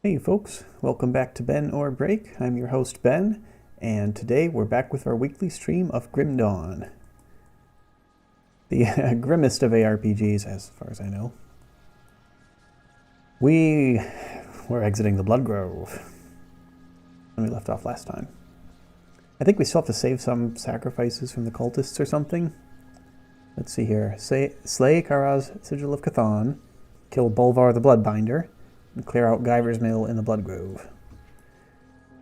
Hey folks, welcome back to BenOrBreak. I'm your host Ben, and today we're back with our weekly stream of Grim Dawn. The grimmest of ARPGs, as far as I know. We're exiting the Blood Grove, when we left off last time. I think we still have to save some sacrifices from the cultists or something. Let's see here. Slay Kara's Sigil of Cthon, kill Bolvar the Bloodbinder, and clear out Guyver's Mill in the Blood Grove.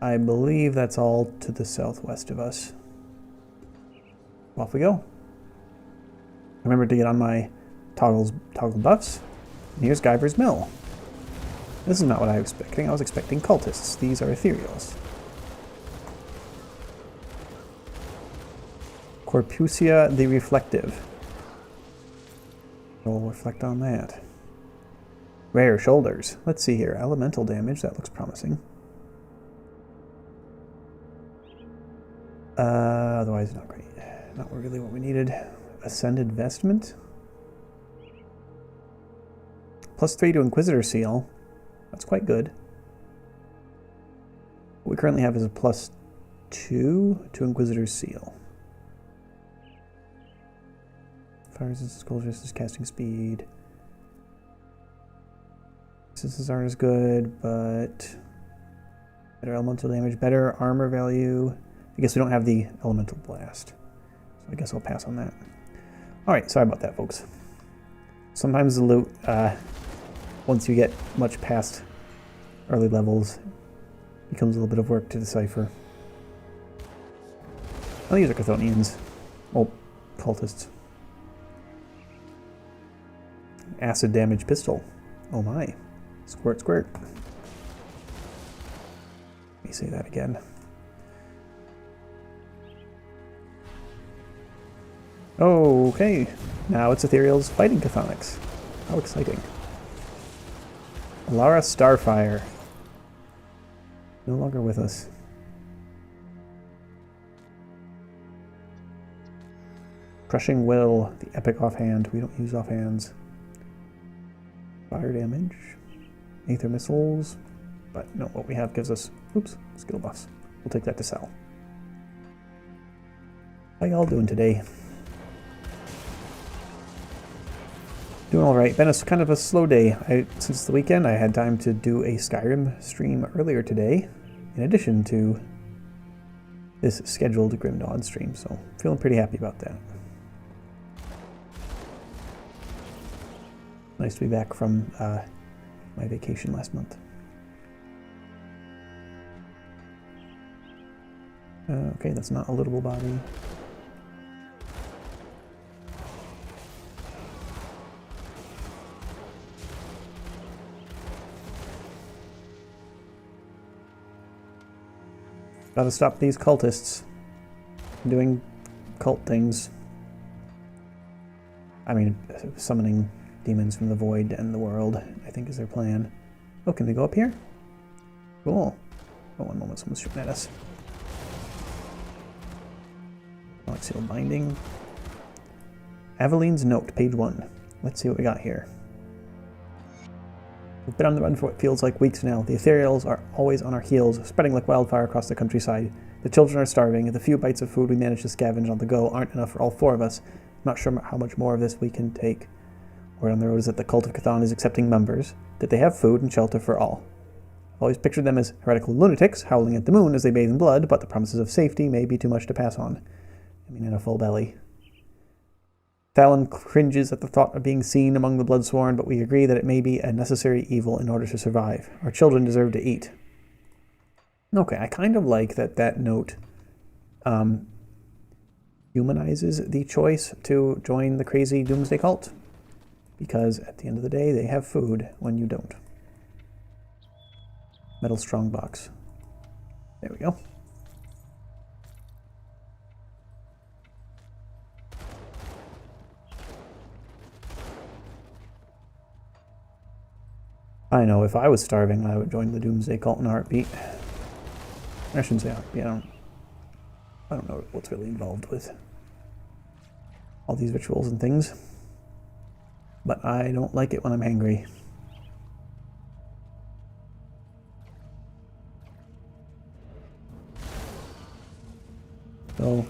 I believe that's all to the southwest of us. Off we go. Remember to get on my toggle buffs. And here's Guyver's Mill. This is not what I was expecting. I was expecting cultists. These are ethereals. Corpusia the Reflective. We'll reflect on that. Rare shoulders. Let's see here. Elemental damage. That looks promising. Otherwise, not great. Not really what we needed. Ascended Vestment. +3 to Inquisitor Seal. That's quite good. What we currently have is a +2 to Inquisitor's Seal. Fire resistance, cold resistance, casting speed. Resistance aren't as good, but better elemental damage, better armor value. I guess we don't have the elemental blast, so I guess I'll pass on that. Alright, sorry about that, folks. Sometimes the loot, once you get much past early levels, becomes a little bit of work to decipher. Oh, these are Chthonians. Well, cultists. Acid damage pistol. Oh my. Squirt, squirt. Let me say that again. Okay. Now it's Ethereals fighting Chthonics. How exciting. Alara Starfire. No longer with us. Crushing Will. The epic offhand. We don't use offhands. Fire damage. Aether missiles, but no, what we have gives us, skill buffs. We'll take that to sell. How y'all doing today? Doing alright. Been kind of a slow day. Since the weekend, I had time to do a Skyrim stream earlier today, in addition to this scheduled Grim Dawn stream, so feeling pretty happy about that. Nice to be back from my vacation last month. Okay, that's not a lootable body. Gotta stop these cultists from doing cult things. I mean, summoning demons from the void and the world, I think, is their plan. Oh, can they go up here? Cool. Oh, one moment, someone's shooting at us. Seal binding. Aveline's Note, page 1. Let's see what we got here. We've been on the run for what feels like weeks now. The Ethereals are always on our heels, spreading like wildfire across the countryside. The children are starving. The few bites of food we manage to scavenge on the go aren't enough for all 4 of us. I'm not sure how much more of this we can take. Word on the road is that the Cult of Cthon is accepting members, that they have food and shelter for all. I've always pictured them as heretical lunatics, howling at the moon as they bathe in blood, but the promises of safety may be too much to pass on. I mean, in a full belly. Thalon cringes at the thought of being seen among the Bloodsworn, but we agree that it may be a necessary evil in order to survive. Our children deserve to eat. Okay, I kind of like that note humanizes the choice to join the crazy doomsday cult. Because at the end of the day, they have food when you don't. Metal strongbox. There we go. I know, if I was starving, I would join the doomsday cult in a heartbeat. I shouldn't say heartbeat, I don't know what's really involved with all these rituals and things. But I don't like it when I'm hangry. So,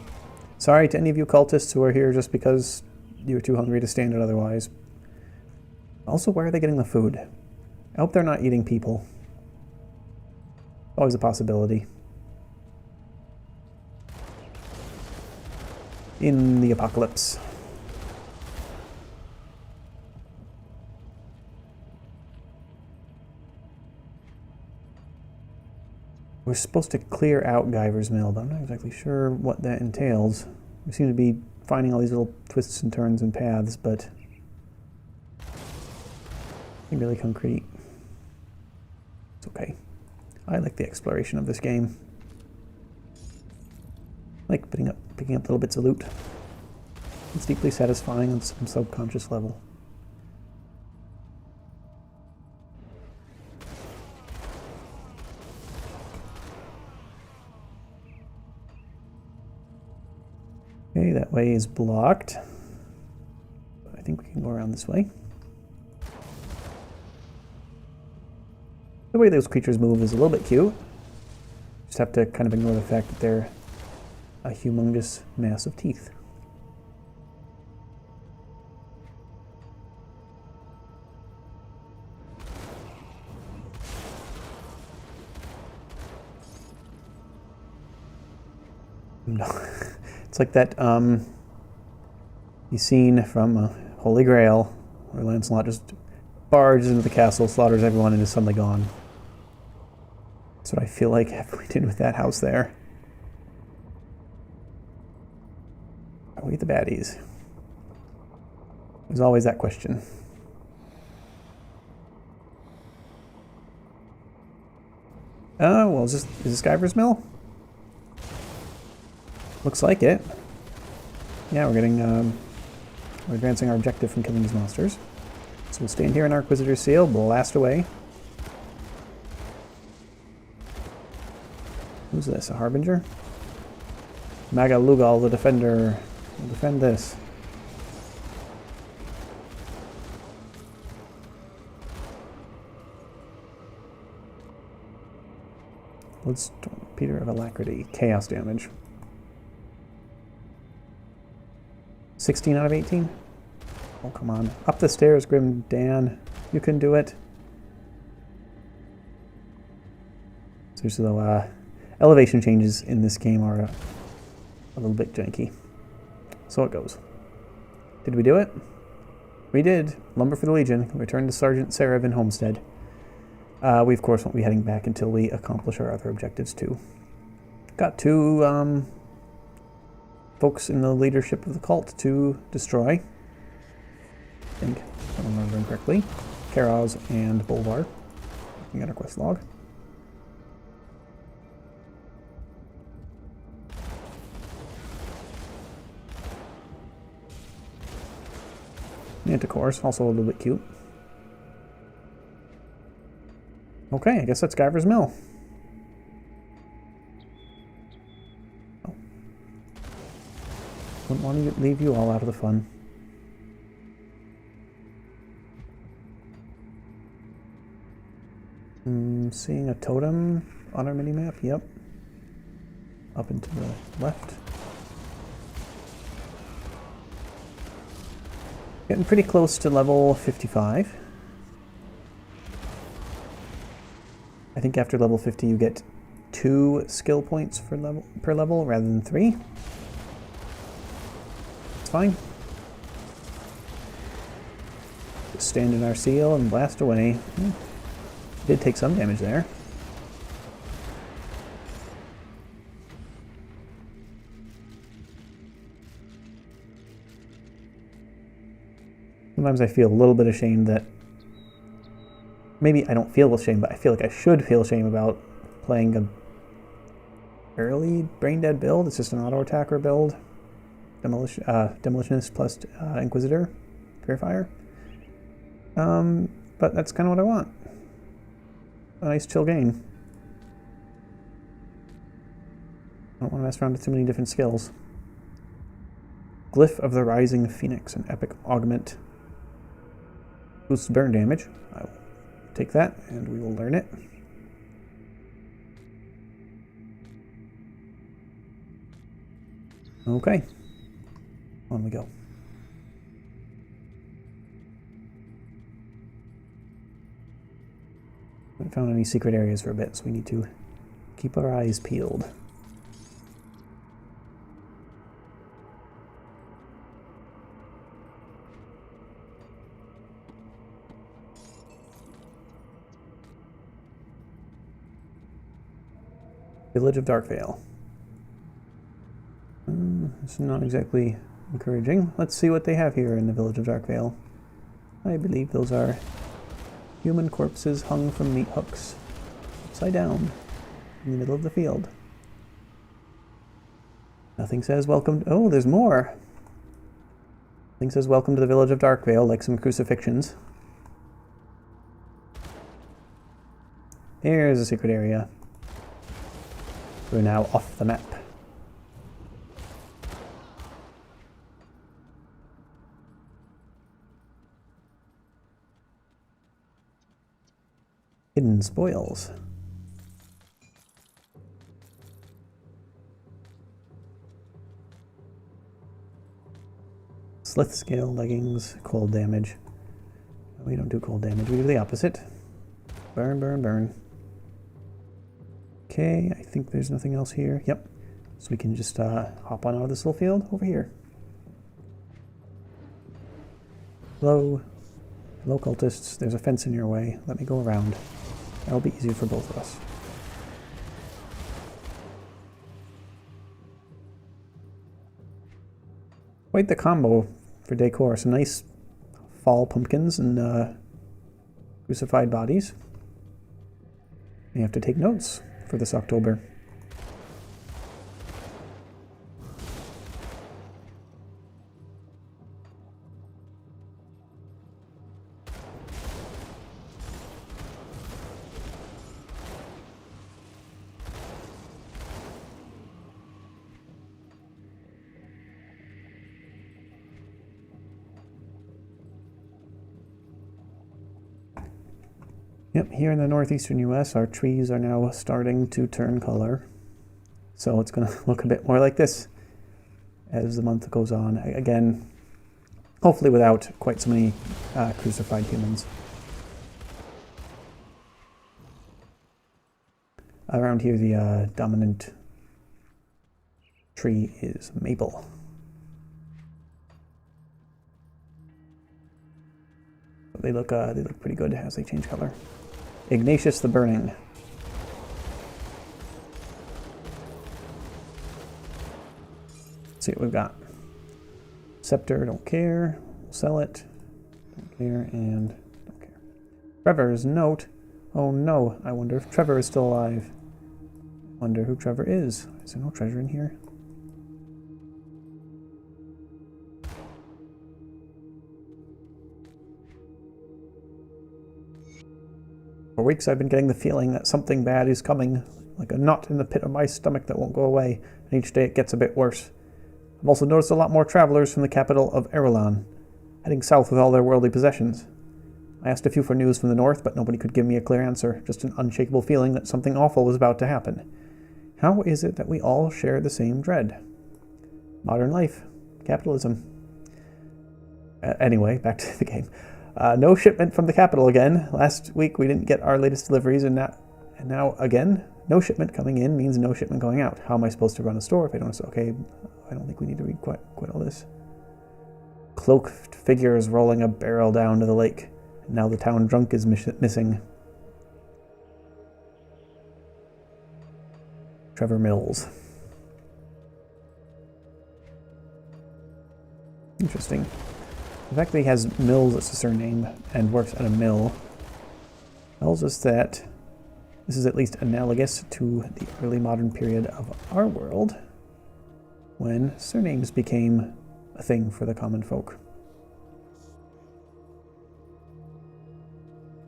sorry to any of you cultists who are here just because you were too hungry to stand it otherwise. Also, where are they getting the food? I hope they're not eating people. Always a possibility. In the apocalypse. We're supposed to clear out Guyver's Mill, but I'm not exactly sure what that entails. We seem to be finding all these little twists and turns and paths, but nothing really concrete. It's okay. I like the exploration of this game. I like picking up little bits of loot. It's deeply satisfying on some subconscious level. Okay, that way is blocked. I think we can go around this way. The way those creatures move is a little bit cute. Just have to kind of ignore the fact that they're a humongous mass of teeth. No. It's like that scene from Holy Grail, where Lancelot just barges into the castle, slaughters everyone, and is suddenly gone. That's what I feel like we did with that house there. Are we the baddies? There's always that question. Oh, well, is this Guyver's Mill? Looks like it. Yeah, we're advancing our objective from killing these monsters. So we'll stand here in our Inquisitor's Seal, blast away. Who's this, a Harbinger? Maga Lugal, the Defender. We'll defend this. Bloodstorm, Peter of Alacrity, chaos damage. 16 out of 18? Oh, come on. Up the stairs, Grim Dan. You can do it. Seriously though, elevation changes in this game are a little bit janky. So it goes. Did we do it? We did. Lumber for the Legion. Return to Sergeant Sarah in Homestead. We, of course, won't be heading back until we accomplish our other objectives, too. Got two folks in the leadership of the cult to destroy. I think, if I'm remembering correctly. Karaz and Bolvar. Looking at our quest log. Manticore's also a little bit cute. Okay, I guess that's Guyver's Mill. Oh. Wouldn't want to leave you all out of the fun. Seeing a totem on our minimap, yep. Up and to the left. Getting pretty close to level 55. I think after level 50 you get 2 skill points per level rather than 3. It's fine. Just stand in our seal and blast away. Did take some damage there. Sometimes I feel a little bit ashamed that maybe I don't feel ashamed, but I feel like I should feel shame about playing a early brain dead build. It's just an auto attacker build. Demolitionist plus Inquisitor, Purifier. But that's kind of what I want. A nice chill game. I don't want to mess around with too many different skills. Glyph of the Rising Phoenix, an epic augment. Boosts burn damage. I will take that and we will learn it. Okay. On we go. Haven't found any secret areas for a bit, so we need to keep our eyes peeled. Village of Darkvale. It's not exactly encouraging. Let's see what they have here in the Village of Darkvale. I believe those are human corpses hung from meat hooks, upside down, in the middle of the field. Nothing says welcome. Oh, there's more. Nothing says welcome to the Village of Darkvale, like some crucifixions. There's a secret area. We're now off the map. Hidden spoils. Slith scale, leggings, cold damage. We don't do cold damage, we do the opposite. Burn, burn, burn. Okay, I think there's nothing else here. Yep. So we can just hop on out of this little field over here. Hello. Hello, cultists. There's a fence in your way. Let me go around. That'll be easier for both of us. Quite the combo for decor. Some nice fall pumpkins and crucified bodies. You have to take notes for this October. Yep, here in the northeastern US, our trees are now starting to turn color. So it's going to look a bit more like this as the month goes on. Again, hopefully without quite so many crucified humans. Around here, the dominant tree is maple. They look pretty good as they change color. Ignatius the Burning. Let's see what we've got. Scepter, don't care. Sell it. Don't care, and don't care. Trevor's note. Oh no, I wonder if Trevor is still alive. Wonder who Trevor is. Is there no treasure in here? For weeks I've been getting the feeling that something bad is coming, like a knot in the pit of my stomach that won't go away, and each day it gets a bit worse. I've also noticed a lot more travelers from the capital of Erelon, heading south with all their worldly possessions. I asked a few for news from the north, but nobody could give me a clear answer, just an unshakable feeling that something awful was about to happen. How is it that we all share the same dread? Modern life. Capitalism. Anyway, back to the game. No shipment from the capital again. Last week we didn't get our latest deliveries, and now again, no shipment coming in means no shipment going out. How am I supposed to run a store if I don't? Okay, I don't think we need to read quite all this. Cloaked figures rolling a barrel down to the lake. And now the town drunk is missing. Trevor Mills. Interesting. The fact that he has Mills as a surname and works at a mill tells us that this is at least analogous to the early modern period of our world, when surnames became a thing for the common folk.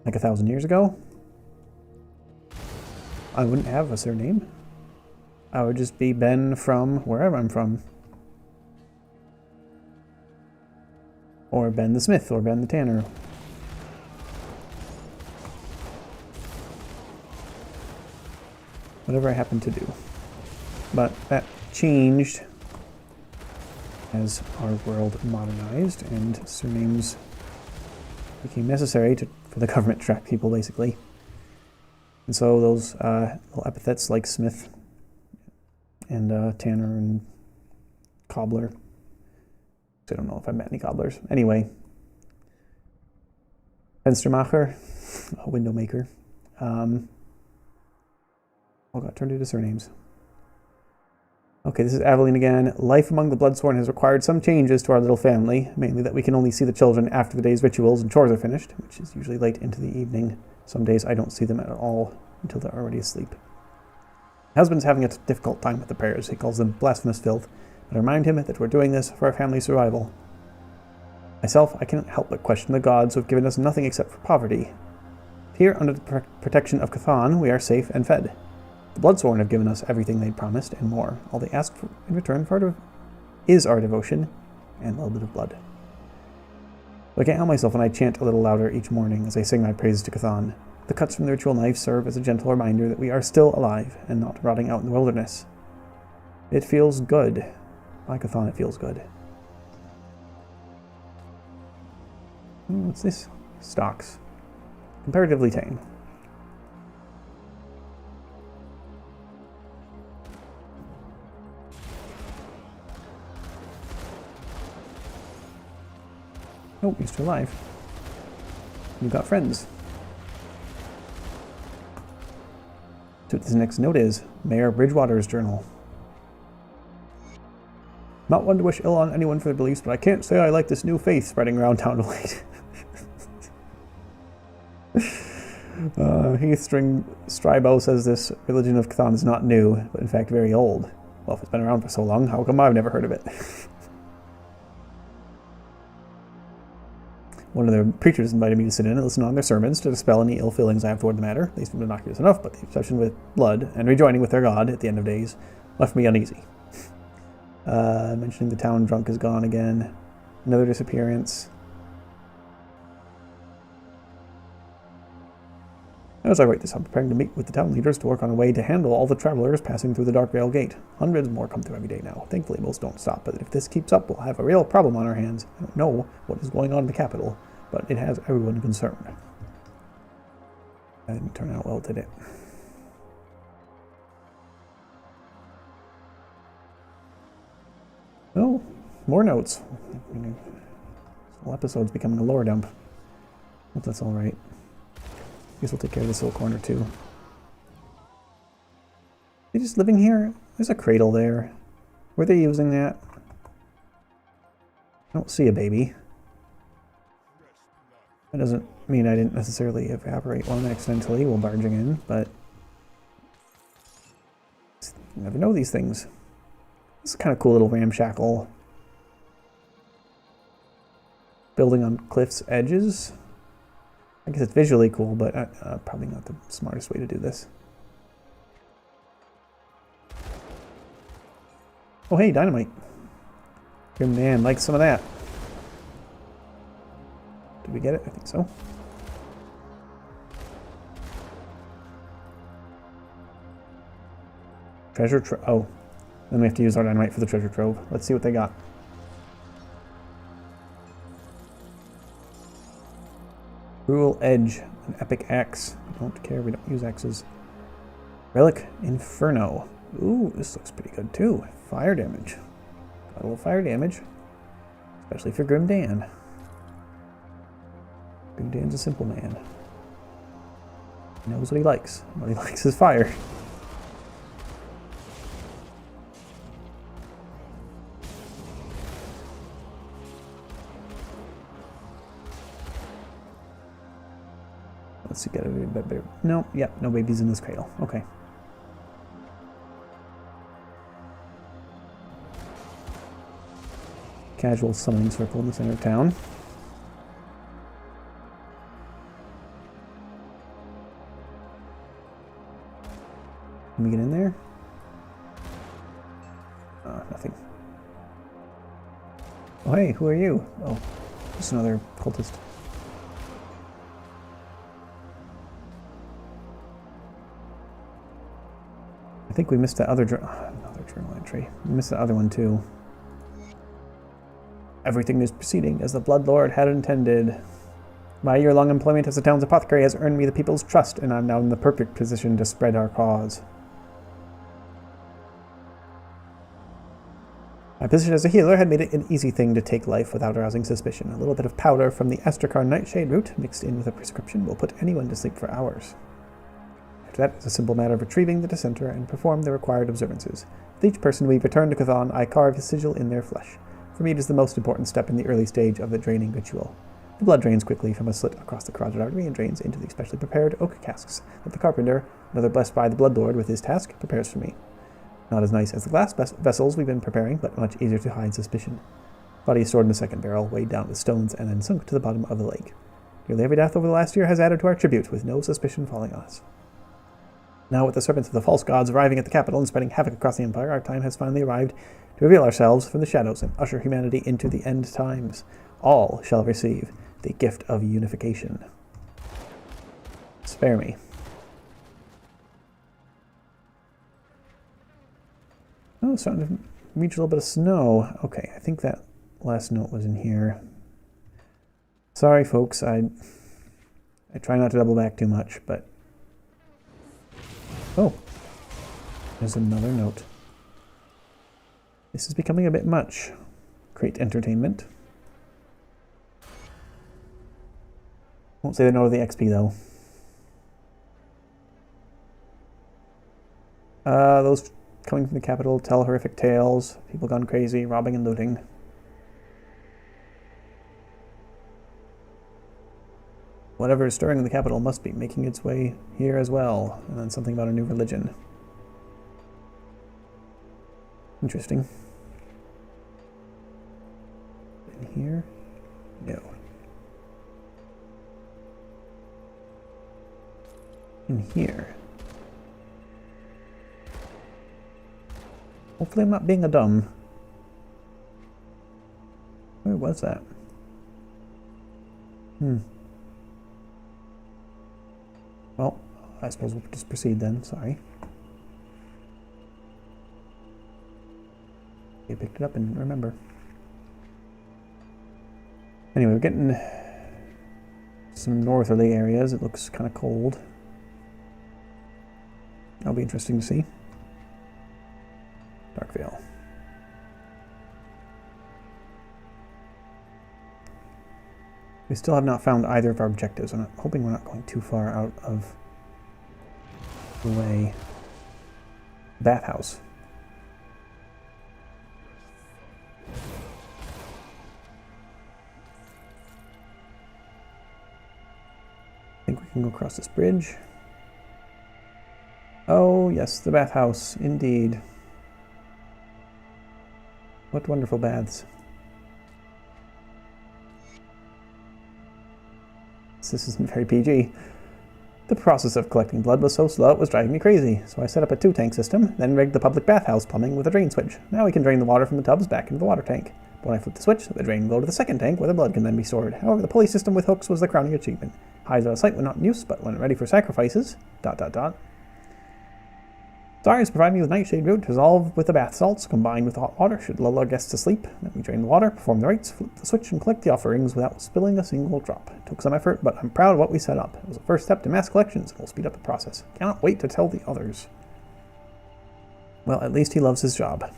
Like 1,000 years ago, I wouldn't have a surname. I would just be Ben from wherever I'm from. Or Ben the Smith, or Ben the Tanner. Whatever I happen to do. But that changed as our world modernized and surnames became necessary for the government to track people, basically. And so those little epithets like Smith and Tanner and Cobbler. I don't know if I've met any cobblers. Anyway, Fenstermacher, a window maker. All got turned into surnames. Okay, this is Aveline again. Life among the Bloodsworn has required some changes to our little family, mainly that we can only see the children after the day's rituals and chores are finished, which is usually late into the evening. Some days I don't see them at all until they're already asleep. My husband's having a difficult time with the prayers. He calls them blasphemous filth, but I remind him that we're doing this for our family's survival. Myself, I cannot help but question the gods who have given us nothing except for poverty. Here, under the protection of Cthon, we are safe and fed. The Bloodsworn have given us everything they promised and more. All they ask for in return is our devotion and a little bit of blood. But I can't help myself when I chant a little louder each morning as I sing my praises to Cthon. The cuts from the ritual knife serve as a gentle reminder that we are still alive and not rotting out in the wilderness. It feels good. By Cthon, it feels good. What's this? Stocks. Comparatively tame. Oh, you're still alive. You've got friends. So what this next note is, Mayor Bridgewater's journal. Not one to wish ill on anyone for their beliefs, but I can't say I like this new faith spreading around town of late. Heathstring Stribo says this religion of Cthon is not new, but in fact very old. Well, if it's been around for so long, how come I've never heard of it? One of their preachers invited me to sit in and listen on their sermons to dispel any ill feelings I have toward the matter. They seemed innocuous enough, but the obsession with blood and rejoining with their god at the end of days left me uneasy. Mentioning the town drunk is gone again. Another disappearance. As I write this, I'm preparing to meet with the town leaders to work on a way to handle all the travelers passing through the Dark Vale Gate. Hundreds more come through every day now. Thankfully, most don't stop, but if this keeps up, we'll have a real problem on our hands. I don't know what is going on in the capital, but it has everyone concerned. That didn't turn out well, did it? Oh, more notes. This whole episode's becoming a lore dump. Hope that's alright. Guess we'll take care of this little corner too. They just living here? There's a cradle there. Were they using that? I don't see a baby. That doesn't mean I didn't necessarily evaporate one accidentally while barging in, but you never know these things. It's a kind of cool little ramshackle building on cliff's edges. I guess it's visually cool, but probably not the smartest way to do this. Oh, hey, dynamite. Good man, like some of that. Did we get it? I think so. Treasure trove. Oh, then we have to use our dynamite for the treasure trove. Let's see what they got. Cruel Edge, an epic axe. We don't care, we don't use axes. Relic Inferno. Ooh, this looks pretty good too. Fire damage. Got a little fire damage. Especially for Grim Dan. Grim Dan's a simple man. He knows what he likes. What he likes is fire. Let's see, get a bit better. No, yeah, no babies in this cradle. Okay. Casual summoning circle in the center of town. Can we get in there? Nothing. Oh, hey, who are you? Oh, just another cultist. I think we missed that other another journal entry. We missed the other one too. Everything is proceeding as the Blood Lord had intended. My year-long employment as the town's apothecary has earned me the people's trust, and I'm now in the perfect position to spread our cause. My position as a healer had made it an easy thing to take life without arousing suspicion. A little bit of powder from the Astrakhan nightshade root mixed in with a prescription will put anyone to sleep for hours. After that, it's a simple matter of retrieving the dissenter and perform the required observances. With each person we return to Cthon, I carve his sigil in their flesh. For me, it is the most important step in the early stage of the draining ritual. The blood drains quickly from a slit across the carotid artery and drains into the specially prepared oak casks that the carpenter, another blessed by the Blood Lord with his task, prepares for me. Not as nice as the glass vessels we've been preparing, but much easier to hide suspicion. The body is stored in the second barrel, weighed down with stones, and then sunk to the bottom of the lake. Nearly every death over the last year has added to our tribute, with no suspicion falling on us. Now, with the serpents of the false gods arriving at the capital and spreading havoc across the empire, our time has finally arrived to reveal ourselves from the shadows and usher humanity into the end times. All shall receive the gift of unification. Spare me. Oh, it's starting to reach a little bit of snow. Okay, I think that last note was in here. Sorry, folks. I try not to double back too much, but... Oh, there's another note. This is becoming a bit much. Great entertainment. Won't say the note of the XP, though. Those coming from the capital tell horrific tales. People gone crazy, robbing and looting. Whatever is stirring in the capital must be making its way here as well. And then something about a new religion. Interesting. In here? No. In here. Hopefully I'm not being a dumb. Where was that? Well, I suppose we'll just proceed then. Sorry. I picked it up and remember. Anyway, we're getting some northerly areas. It looks kind of cold. That'll be interesting to see. Dark Vale. We still have not found either of our objectives, and I'm hoping we're not going too far out of the way. Bathhouse. I think we can go across this bridge. Oh, yes, the bathhouse, indeed. What wonderful baths. This isn't very PG. The process of collecting blood was so slow it was driving me crazy, so I set up a 2-tank system, then rigged the public bathhouse plumbing with a drain switch. Now we can drain the water from the tubs back into the water tank. But when I flip the switch, the drain will go to the second tank where the blood can then be stored. However, the pulley system with hooks was the crowning achievement. Hides out of sight when not in use, but when ready for sacrifices... ... Stars provide me with nightshade root, dissolved with the bath salts, combined with hot water, should lull our guests to sleep. Then we drain the water, perform the rites, flip the switch, and collect the offerings without spilling a single drop. It took some effort, but I'm proud of what we set up. It was a first step to mass collections, and will speed up the process. Cannot wait to tell the others. Well, at least he loves his job.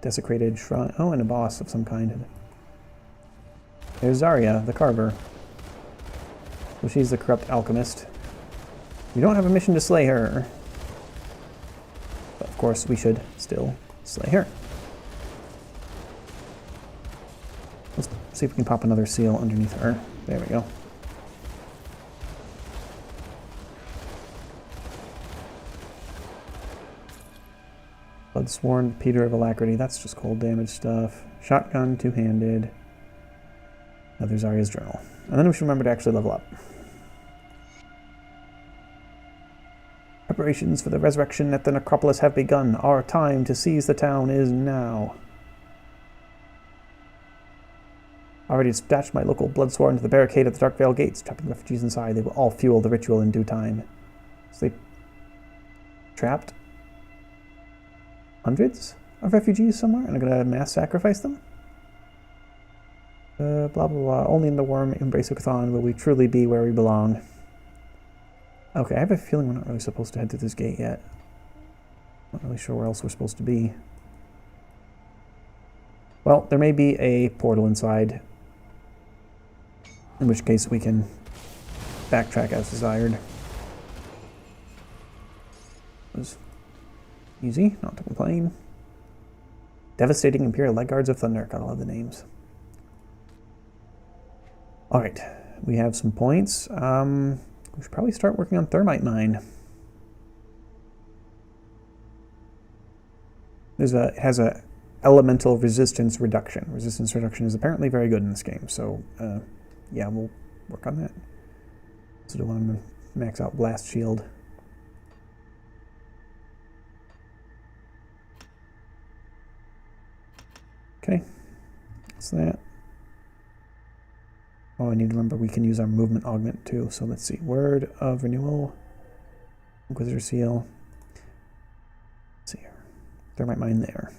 Desecrated shrine. Oh, and a boss of some kind. There's Zarya, the carver. So she's the corrupt alchemist. We don't have a mission to slay her. But of course, we should still slay her. Let's see if we can pop another seal underneath her. There we go. Bloodsworn Peter of Alacrity. That's just cold damage stuff. Shotgun, two-handed. Another Zarya's journal. And then we should remember to actually level up. Preparations for the resurrection at the necropolis have begun. Our time to seize the town is now. Already dispatched my local bloodsworn to the barricade at the Dark Vale gates, trapping refugees inside. They will all fuel the ritual in due time. So they trapped hundreds of refugees somewhere, and I'm going to mass sacrifice them. Blah, blah, blah. Only in the warm embrace of Cthon will we truly be where we belong. Okay, I have a feeling we're not really supposed to head through this gate yet. Not really sure where else we're supposed to be. Well, there may be a portal inside, in which case we can backtrack as desired. It was easy, not to complain. Devastating Imperial Leg Guards of Thunder. Gotta love the names. Alright, we have some points. We should probably start working on Thermite Mine. It has a elemental resistance reduction. Resistance reduction is apparently very good in this game, so yeah, we'll work on that. So do want to max out Blast Shield. Okay, that's that. Oh, I need to remember we can use our movement augment too. So let's see. Word of Renewal. Inquisitor Seal. Let's see here. Thermite Mine there.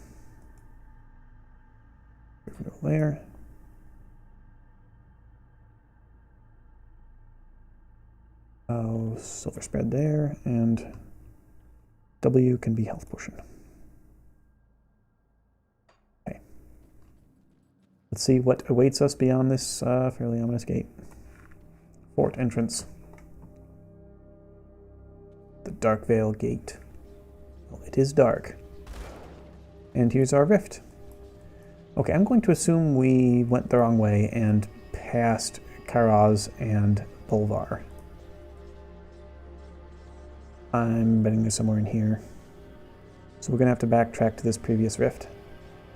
Renewal there. Oh, Silver Spread there. And W can be Health Potion. Let's see what awaits us beyond this fairly ominous gate. Fort entrance. The Dark Vale Gate. Well, it is dark. And here's our rift. Okay, I'm going to assume we went the wrong way and passed Karaz and Bolvar. I'm betting they're somewhere in here. So we're going to have to backtrack to this previous rift.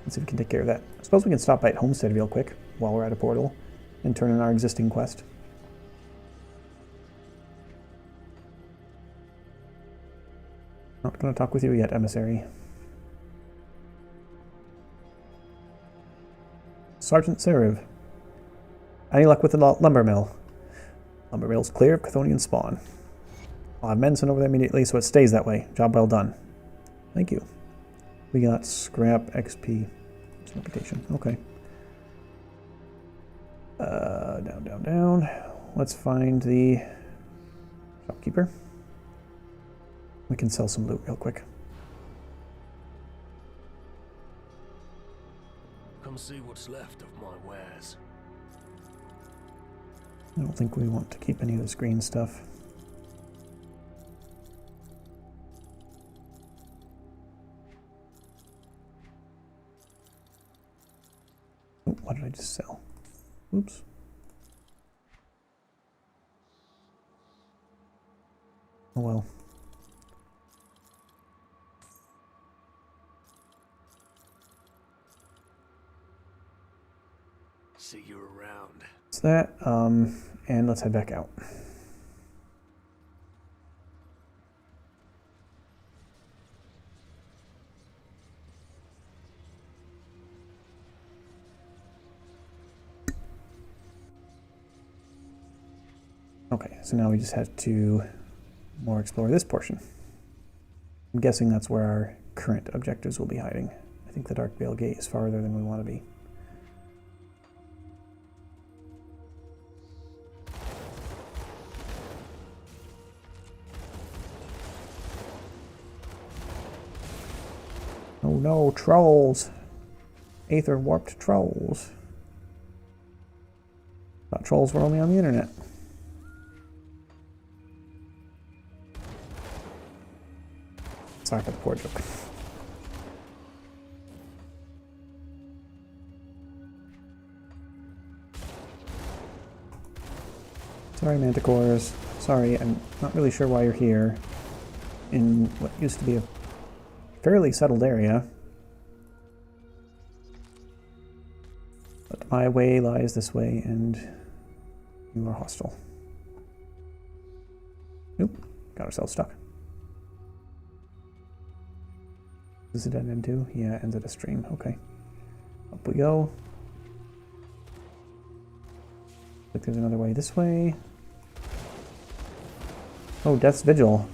Let's see if we can take care of that. I suppose we can stop by at Homestead real quick while we're at a portal and turn in our existing quest. Not going to talk with you yet, emissary. Sergeant Seriv. Any luck with the lumber mill? Lumber mill's clear of Chthonian spawn. I'll have men sent over there immediately so it stays that way. Job well done. Thank you. We got scrap XP. Reputation. Okay. Down. Let's find the shopkeeper. We can sell some loot real quick. Come see what's left of my wares. I don't think we want to keep any of this green stuff. Oh, what did I just sell? Oops. Oh well. See you around. That's that. And let's head back out. Okay, so now we just have to more explore this portion. I'm guessing that's where our current objectives will be hiding. I think the Dark Vale Gate is farther than we want to be. Oh no, trolls! Aether warped trolls. Thought trolls were only on the internet. Sorry for the poor joke. Sorry, Manticores. Sorry, I'm not really sure why you're here in what used to be a fairly settled area. But my way lies this way, and you are hostile. Nope, got ourselves stuck. Is it dead end too? Yeah, it ends at a stream. Okay. Up we go. I think there's another way this way. Oh, Death's Vigil.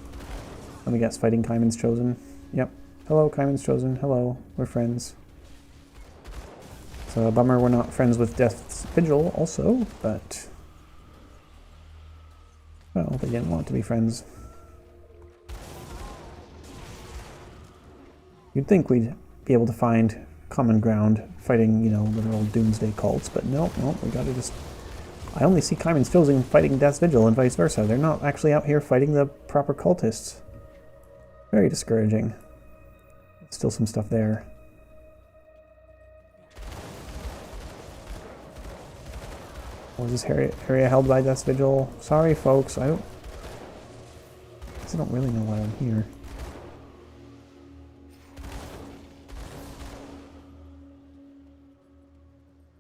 Let me guess, fighting Kaiman's Chosen. Yep. Hello, Kaiman's Chosen. Hello, we're friends. So, bummer we're not friends with Death's Vigil also, but... well, they didn't want to be friends. You'd think we'd be able to find common ground fighting, you know, literal doomsday cults, but no, we gotta just... I only see Kaiman's Chosen fighting Death's Vigil and vice versa. They're not actually out here fighting the proper cultists. Very discouraging. Still some stuff there. Was this area held by Death's Vigil? Sorry, folks. I don't really know why I'm here.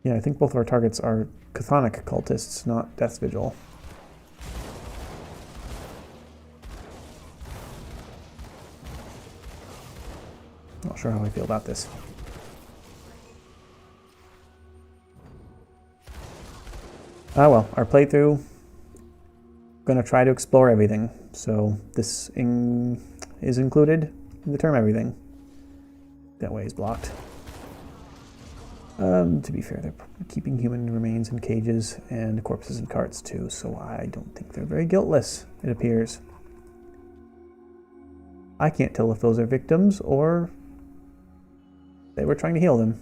Yeah, I think both of our targets are chthonic cultists, not Death's Vigil. Not sure how I feel about this. Ah well, our playthrough, gonna try to explore everything. So this is included in the term everything. That way is blocked. To be fair, they're keeping human remains in cages and corpses in carts too, so I don't think they're very guiltless, it appears. I can't tell if those are victims or they were trying to heal them.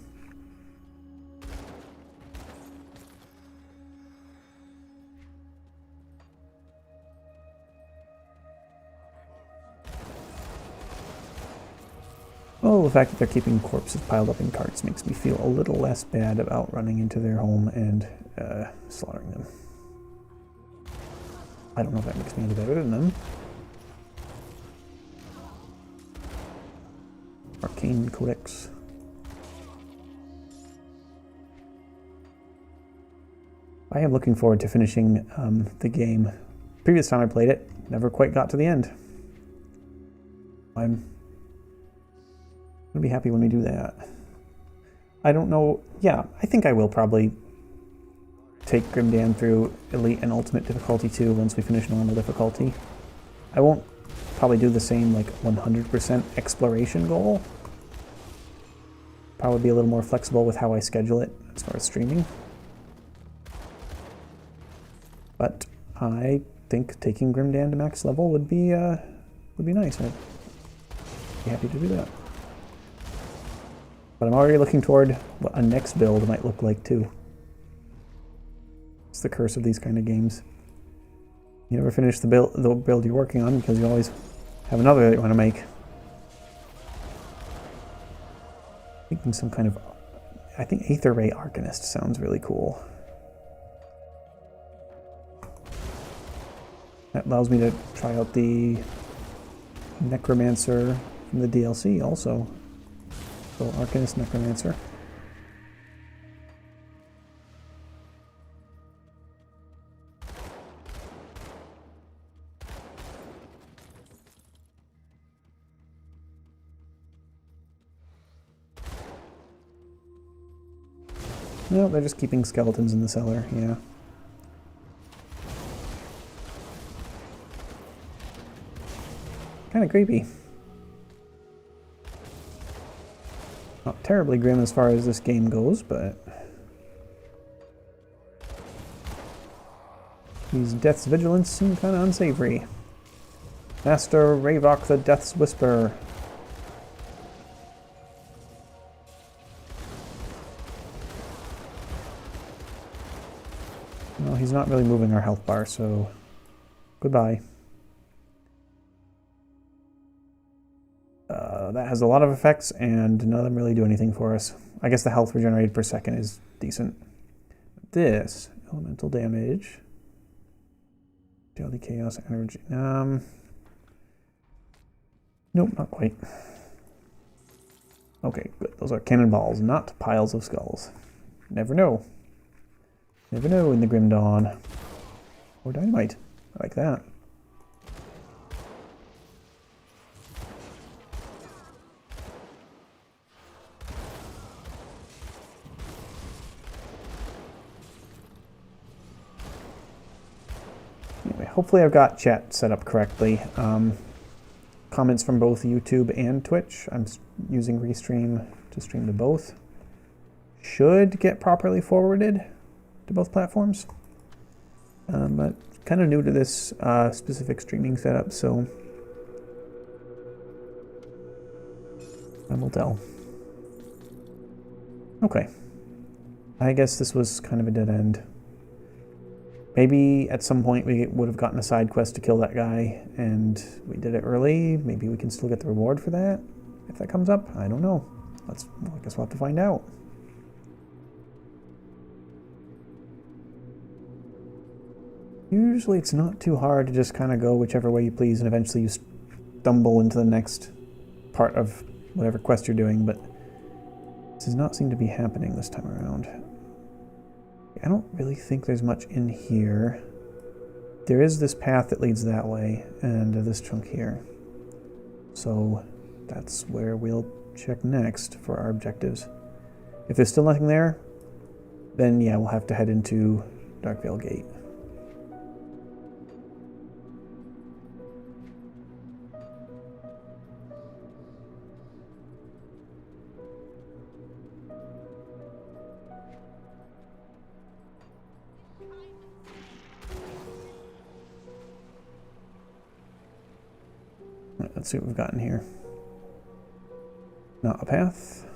Well, the fact that they're keeping corpses piled up in carts makes me feel a little less bad about running into their home and slaughtering them. I don't know if that makes me any better than them. Arcane Codex. I am looking forward to finishing the game. Previous time I played it, never quite got to the end. I'm gonna be happy when we do that. I don't know. Yeah, I think I will probably take Grimdan through Elite and Ultimate difficulty too once we finish normal difficulty. I won't probably do the same like 100% exploration goal. Probably be a little more flexible with how I schedule it as far as streaming. But I think taking Grimdan to max level would be nice. I'd be happy to do that. But I'm already looking toward what a next build might look like too. It's the curse of these kind of games. You never finish the build you're working on because you always have another that you want to make. Thinking some kind of... I think Aether Ray Arcanist sounds really cool. That allows me to try out the Necromancer from the DLC also. So Arcanist Necromancer. No, they're just keeping skeletons in the cellar, yeah. Kind of creepy. Not terribly grim as far as this game goes, but... these Death's Vigilance seem kind of unsavory. Master Ravok the Death's Whisperer. No, he's not really moving our health bar, so goodbye. That has a lot of effects, and none of them really do anything for us. I guess the health regenerated per second is decent. This, elemental damage, daily chaos energy. Nope, not quite. Okay, good. Those are cannonballs, not piles of skulls. Never know. Never know in the Grim Dawn. Or dynamite. I like that. Anyway, hopefully I've got chat set up correctly. Kind comments from both YouTube and Twitch. I'm using Restream to stream to both. Should get properly forwarded to both platforms. But kind of new to this specific streaming setup, so time will tell. Okay. I guess this was kind of a dead end. Maybe at some point we would have gotten a side quest to kill that guy, and we did it early. Maybe we can still get the reward for that, if that comes up. I don't know. I guess we'll have to find out. Usually it's not too hard to just kind of go whichever way you please, and eventually you stumble into the next part of whatever quest you're doing, but this does not seem to be happening this time around. I don't really think there's much in here. There is this path that leads that way, and this chunk here. So that's where we'll check next for our objectives. If there's still nothing there, then yeah, we'll have to head into Dark Vale Gate. Let's see what we've got in here. Not a path.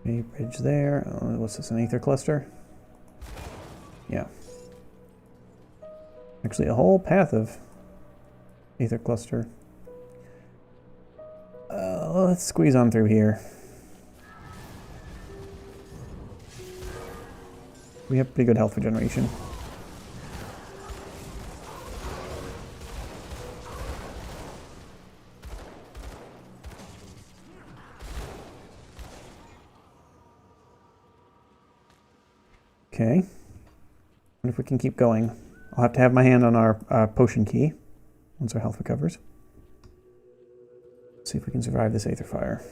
A bridge there. What's this, an aether cluster? Yeah. Actually, a whole path of aether cluster. Let's squeeze on through here. We have pretty good health regeneration. Okay. Wonder if we can keep going. I'll have to have my hand on our potion key once our health recovers. Let's see if we can survive this aether fire.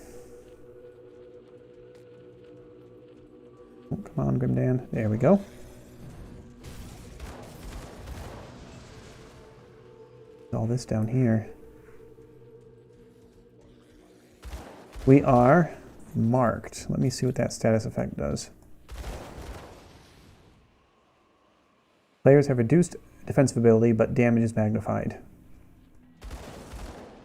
Oh, come on, Grimdan. There we go. All this down here. We are marked. Let me see what that status effect does. Players have reduced defensive ability, but damage is magnified.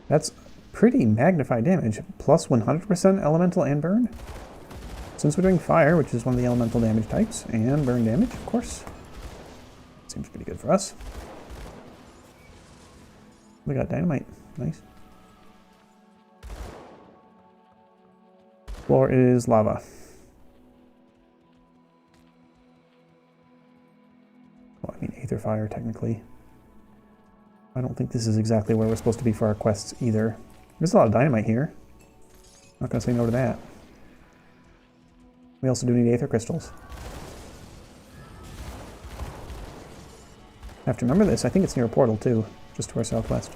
That's pretty magnified damage. Plus 100% elemental and burn. Since we're doing fire, which is one of the elemental damage types, and burn damage, of course. Seems pretty good for us. We got dynamite. Nice. Floor is lava. Well, I mean aether fire, technically. I don't think this is exactly where we're supposed to be for our quests either. There's a lot of dynamite here. Not gonna say no to that. We also do need aether crystals. I have to remember this. I think it's near a portal too, just to our southwest.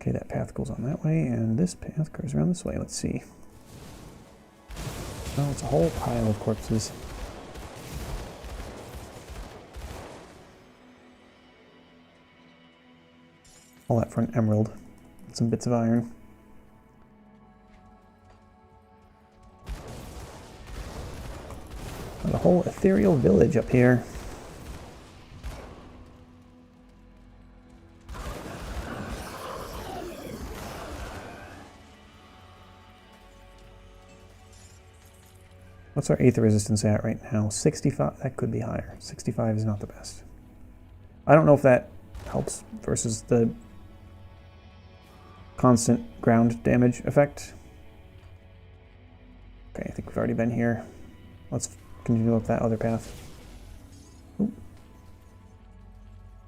Okay, that path goes on that way, and this path goes around this way. Let's see. Oh, it's a whole pile of corpses. All that for an emerald. And some bits of iron. Got a whole ethereal village up here. What's our aether resistance at right now? 65? That could be higher. 65 is not the best. I don't know if that helps versus the constant ground damage effect. Okay, I think we've already been here. Let's continue up that other path. Ooh.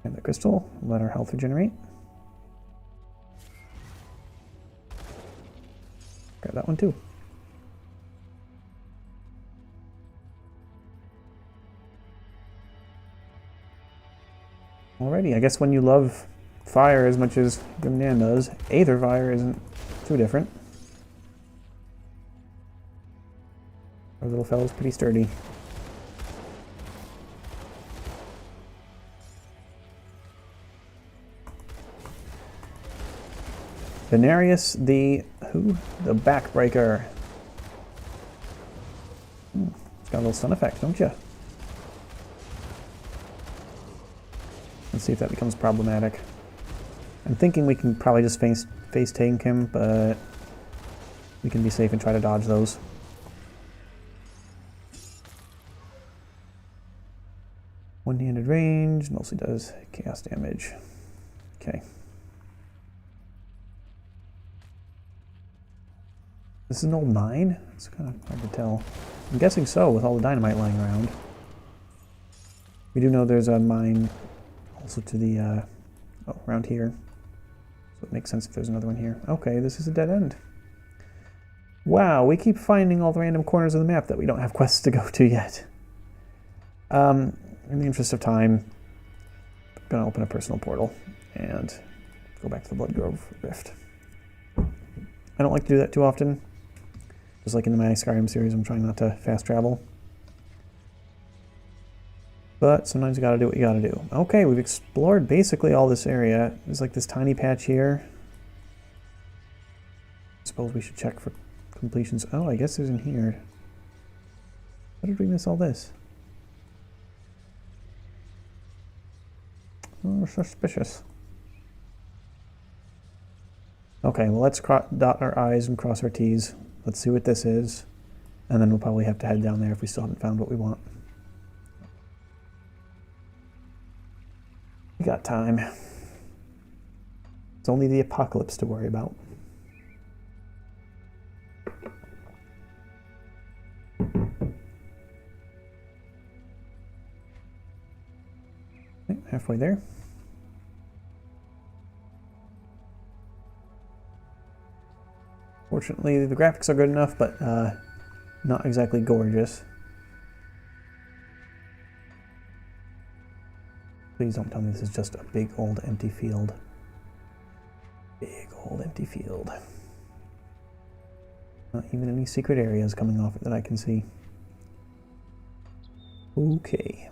And the crystal, let our health regenerate. Grab that one too. Alrighty, I guess when you love fire as much as Grimdan does, aether fire isn't too different. Our little fellow's pretty sturdy. Venarius the who? The Backbreaker. It's got a little stun effect, don't you? Let's see if that becomes problematic. I'm thinking we can probably just face tank him, but we can be safe and try to dodge those. One-handed range, mostly does chaos damage. Okay. This is an old mine? It's kind of hard to tell. I'm guessing so, with all the dynamite lying around. We do know there's a mine also to the, around here. So it makes sense if there's another one here. Okay, this is a dead end. Wow, we keep finding all the random corners of the map that we don't have quests to go to yet. In the interest of time, I'm going to open a personal portal and go back to the Bloodgrove Rift. I don't like to do that too often. Just like in my Skyrim series, I'm trying not to fast travel. But sometimes you gotta do what you gotta do. Okay, we've explored basically all this area. There's like this tiny patch here. I suppose we should check for completions. Oh, I guess there's in here. How did we miss all this? Oh, suspicious. Okay, well let's dot our I's and cross our T's. Let's see what this is. And then we'll probably have to head down there if we still haven't found what we want. We got time. It's only the apocalypse to worry about. Okay, halfway there. Fortunately, the graphics are good enough, but not exactly gorgeous. Please don't tell me this is just a big old empty field. Big old empty field. Not even any secret areas coming off it that I can see. Okay.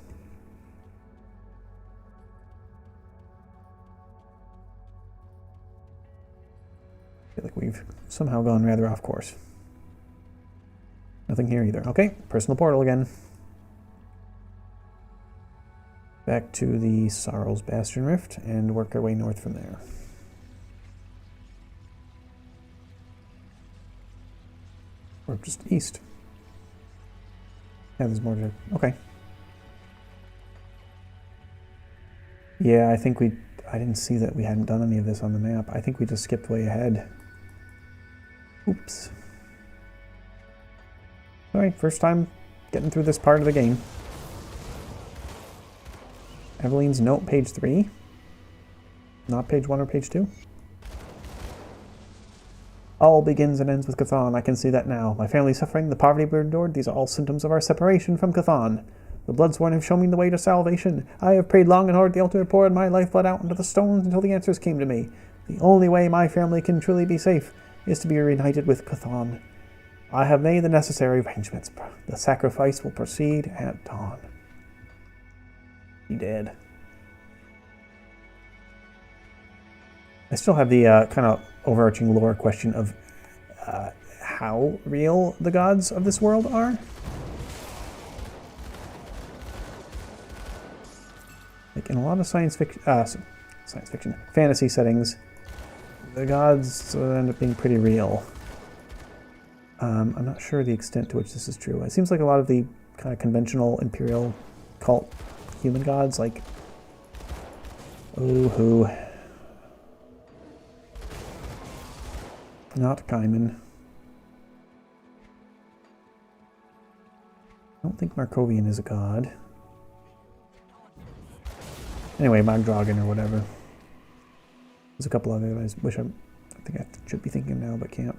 I feel like we've somehow gone rather off course. Nothing here either. Okay, personal portal again. Back to the Sorrow's Bastion Rift and work our way north from there. Or just east. Yeah, there's more to... Okay. Yeah, I think I didn't see that we hadn't done any of this on the map. I think we just skipped way ahead. Oops. Alright, first time getting through this part of the game. Eveline's note, page 3. Not page 1 or page 2. All begins and ends with Chthon. I can see that now. My family suffering, the poverty we endured, these are all symptoms of our separation from Chthon. The Bloodsworn have shown me the way to salvation. I have prayed long and hard at the altar, poured my lifeblood out into the stones until the answers came to me. The only way my family can truly be safe is to be reunited with Chthon. I have made the necessary arrangements. The sacrifice will proceed at dawn. He did. I still have the kind of overarching lore question of how real the gods of this world are. Like in a lot of science fiction, fantasy settings, the gods end up being pretty real. I'm not sure the extent to which this is true. It seems like a lot of the kind of conventional imperial cult human gods, like not Kaiman. I don't think Markovian is a god. Anyway, Magdragon or whatever. There's a couple other I think I should be thinking now, but can't.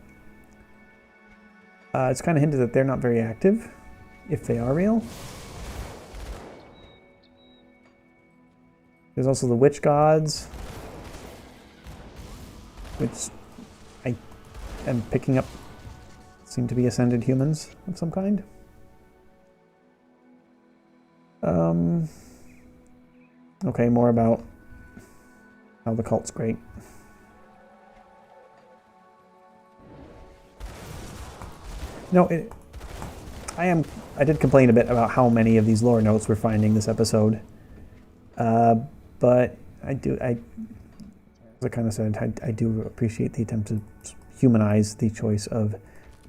It's kind of hinted that they're not very active, if they are real. There's also the witch gods, which I am picking up seem to be ascended humans of some kind. Okay, more about how the cult's great. No, I did complain a bit about how many of these lore notes we're finding this episode. But as I kind of said, I do appreciate the attempt to humanize the choice of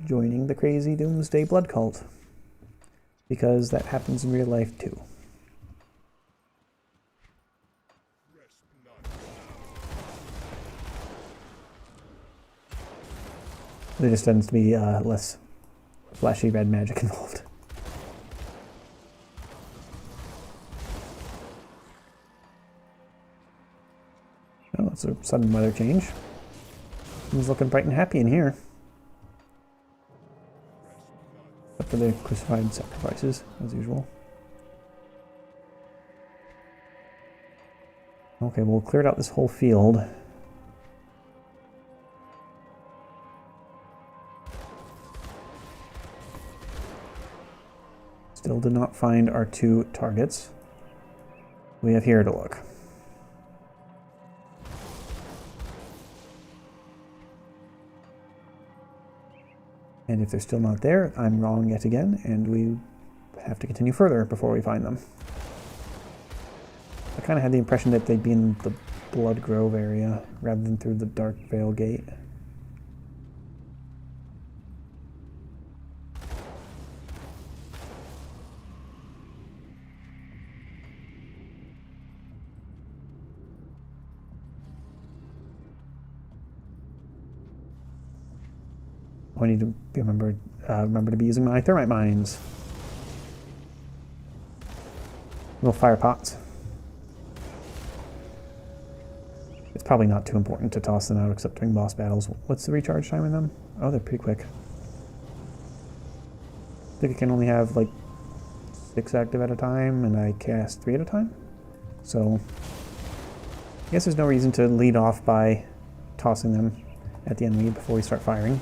joining the crazy Doomsday Blood Cult. Because that happens in real life too. There just tends to be less flashy red magic involved. Oh, it's a sudden weather change. He's looking bright and happy in here. Except for the crucified sacrifices, as usual. Okay, we'll clear out this whole field. Still did not find our 2 targets. We have here to look. And if they're still not there, I'm wrong yet again, and we have to continue further before we find them. I kind of had the impression that they'd be in the Blood Grove area rather than through the Dark Vale gate. I need to remember to be using my thermite mines. Little fire pots. It's probably not too important to toss them out except during boss battles. What's the recharge time in them? Oh, they're pretty quick. I think I can only have like 6 active at a time, and I cast 3 at a time. So I guess there's no reason to lead off by tossing them at the enemy before we start firing.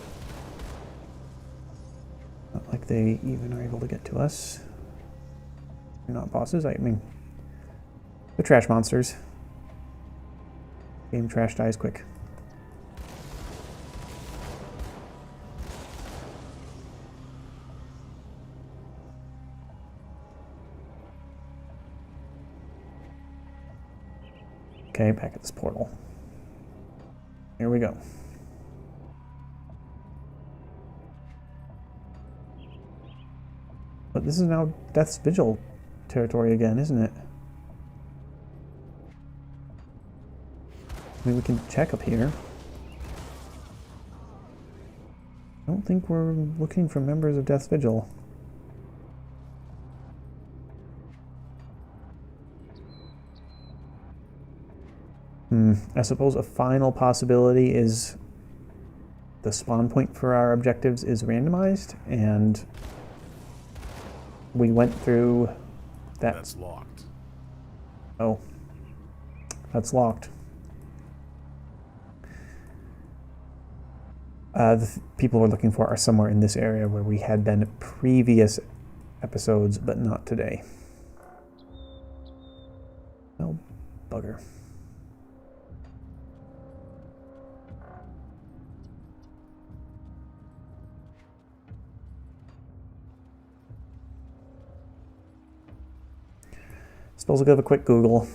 Not like they even are able to get to us. They're not bosses, I mean, they're trash monsters. Game trash dies quick. Okay, back at this portal. Here we go. But this is now Death's Vigil territory again, isn't it? I mean, we can check up here. I don't think we're looking for members of Death's Vigil. I suppose a final possibility is the spawn point for our objectives is randomized, and we went through that. That's locked. Oh, that's locked. The people we're looking for are somewhere in this area where we had been previous episodes, but not today. Oh, bugger. Suppose I'll give a quick Google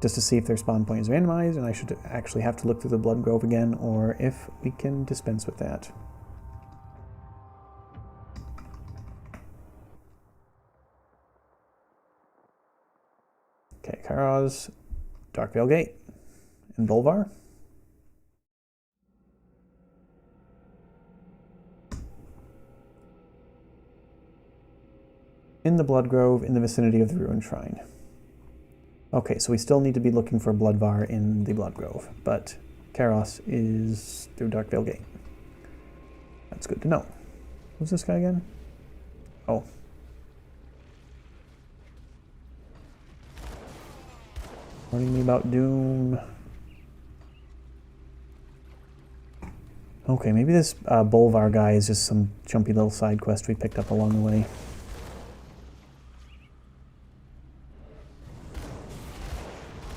just to see if their spawn point is randomized, and I should actually have to look through the Blood Grove again, or if we can dispense with that. Okay, Kairos, Dark Vale Gate, and Bolvar. In the Blood Grove, in the vicinity of the Ruined Shrine. Okay, so we still need to be looking for Bloodvar in the Blood Grove, but Kairos is through Dark Vale Gate. That's good to know. Who's this guy again? Oh. Warning me about Doom. Okay, maybe this Bolvar guy is just some chumpy little side quest we picked up along the way.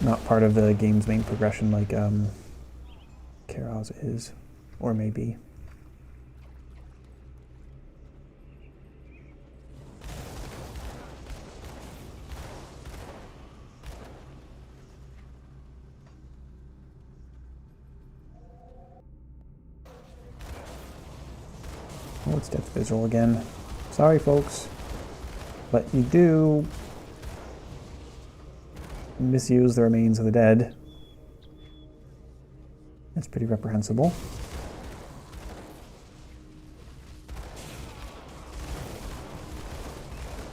not part of the game's main progression like Karaz is, or maybe. Oh, it's Death Vigil again. Sorry, folks. But you do misuse the remains of the dead. That's pretty reprehensible.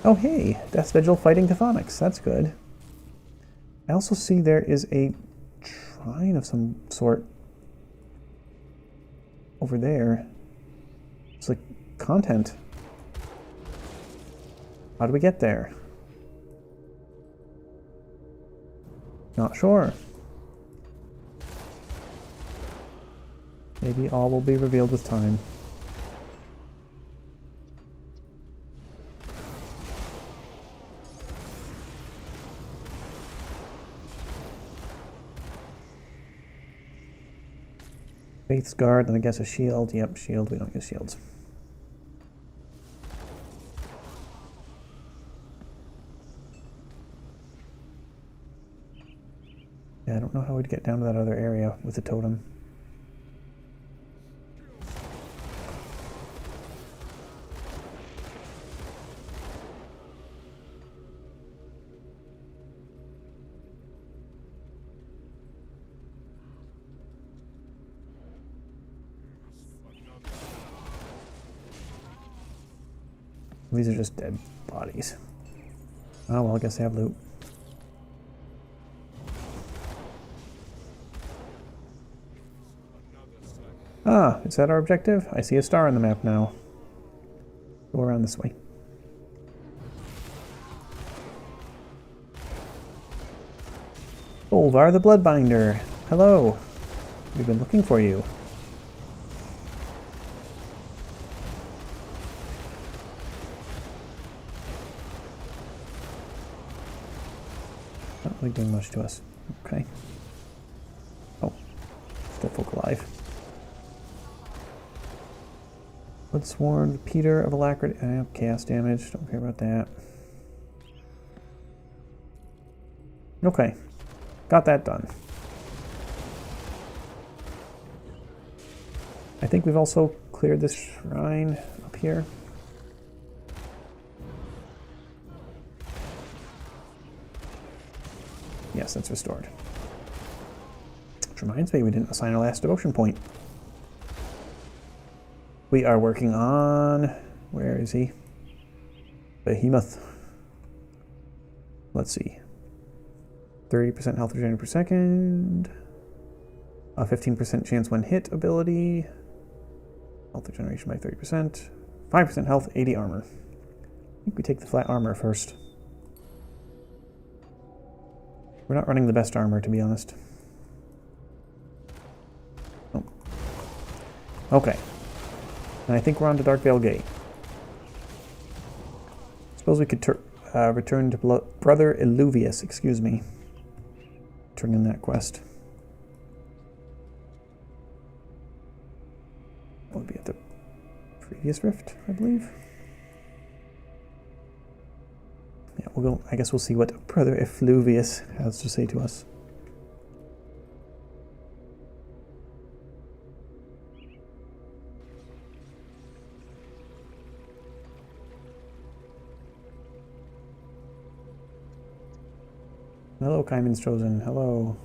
Oh hey, Death Vigil fighting Chthonics. That's good. I also see there is a shrine of some sort over there. It's like content. How do we get there? Not sure. Maybe all will be revealed with time. Faith's Guard, and I guess a shield. Yep, shield. We don't use shields. Yeah, I don't know how we'd get down to that other area with the totem. These are just dead bodies. Oh well, I guess they have loot. Ah, is that our objective? I see a star on the map now. Go around this way. Olvar the Bloodbinder. Hello. We've been looking for you. Not really doing much to us. Okay. Oh, still folk alive. Bloodsworn, Peter of Alacrity. Chaos damage. Don't care about that. Okay. Got that done. I think we've also cleared this shrine up here. Yes, that's restored. Which reminds me, we didn't assign our last devotion point. We are working on... Where is he? Behemoth. Let's see. 30% health regeneration per second. A 15% chance when hit ability. Health regeneration by 30%. 5% health, 80 armor. I think we take the flat armor first. We're not running the best armor, to be honest. Oh. Okay. And I think we're on to Dark Vale Gate. Suppose we could return to Brother Illuvius, excuse me. Turn in that quest. That would be at the previous rift, I believe. Yeah, we'll go. I guess we'll see what Brother Effluvius has to say to us. Hello, Kaiman's Chosen. Hello.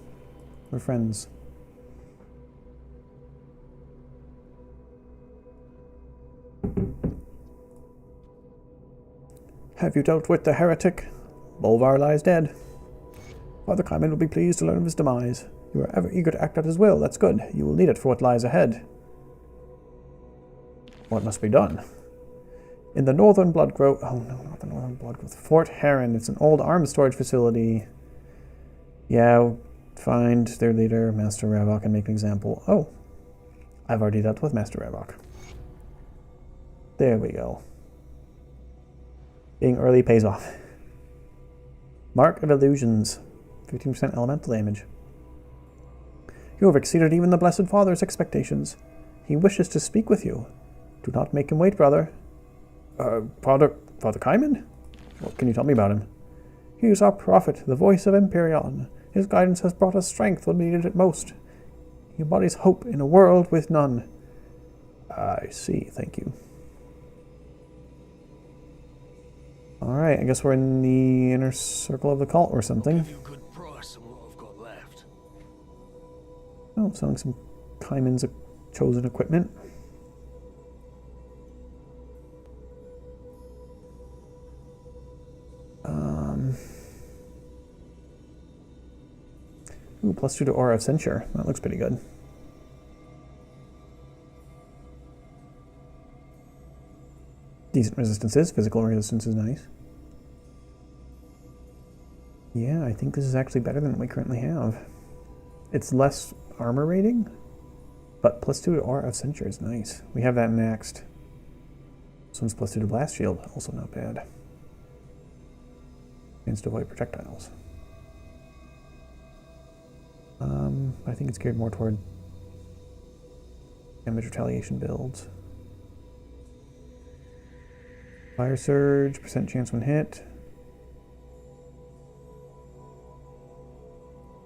We're friends. Have you dealt with the heretic? Bolvar lies dead. Father Kaiman will be pleased to learn of his demise. You are ever eager to act out his will. That's good. You will need it for what lies ahead. What must be done? In the Northern Blood Grove... Oh no, not the Northern Blood Grove. Fort Heron. It's an old arms storage facility. Yeah, find their leader, Master Ravok, and make an example. Oh, I've already dealt with Master Ravok. There we go. Being early pays off. Mark of Illusions. 15% elemental damage. You have exceeded even the Blessed Father's expectations. He wishes to speak with you. Do not make him wait, brother. Father Kaiman? What can you tell me about him? He is our prophet, the voice of Empyrean. His guidance has brought us strength when we needed it most. He embodies hope in a world with none. I see, thank you. Alright, I guess we're in the inner circle of the cult or something. Give you a good price on what I've got left. Oh, selling some Kaiman's chosen equipment. Ooh, +2 to Aura of Censure. That looks pretty good. Decent resistances. Physical resistance is nice. Yeah, I think this is actually better than what we currently have. It's less armor rating, but +2 to Aura of Censure is nice. We have that maxed. This one's +2 to Blast Shield, also not bad. Chance to avoid projectiles. I think it's geared more toward damage retaliation builds. Fire Surge, % chance when hit.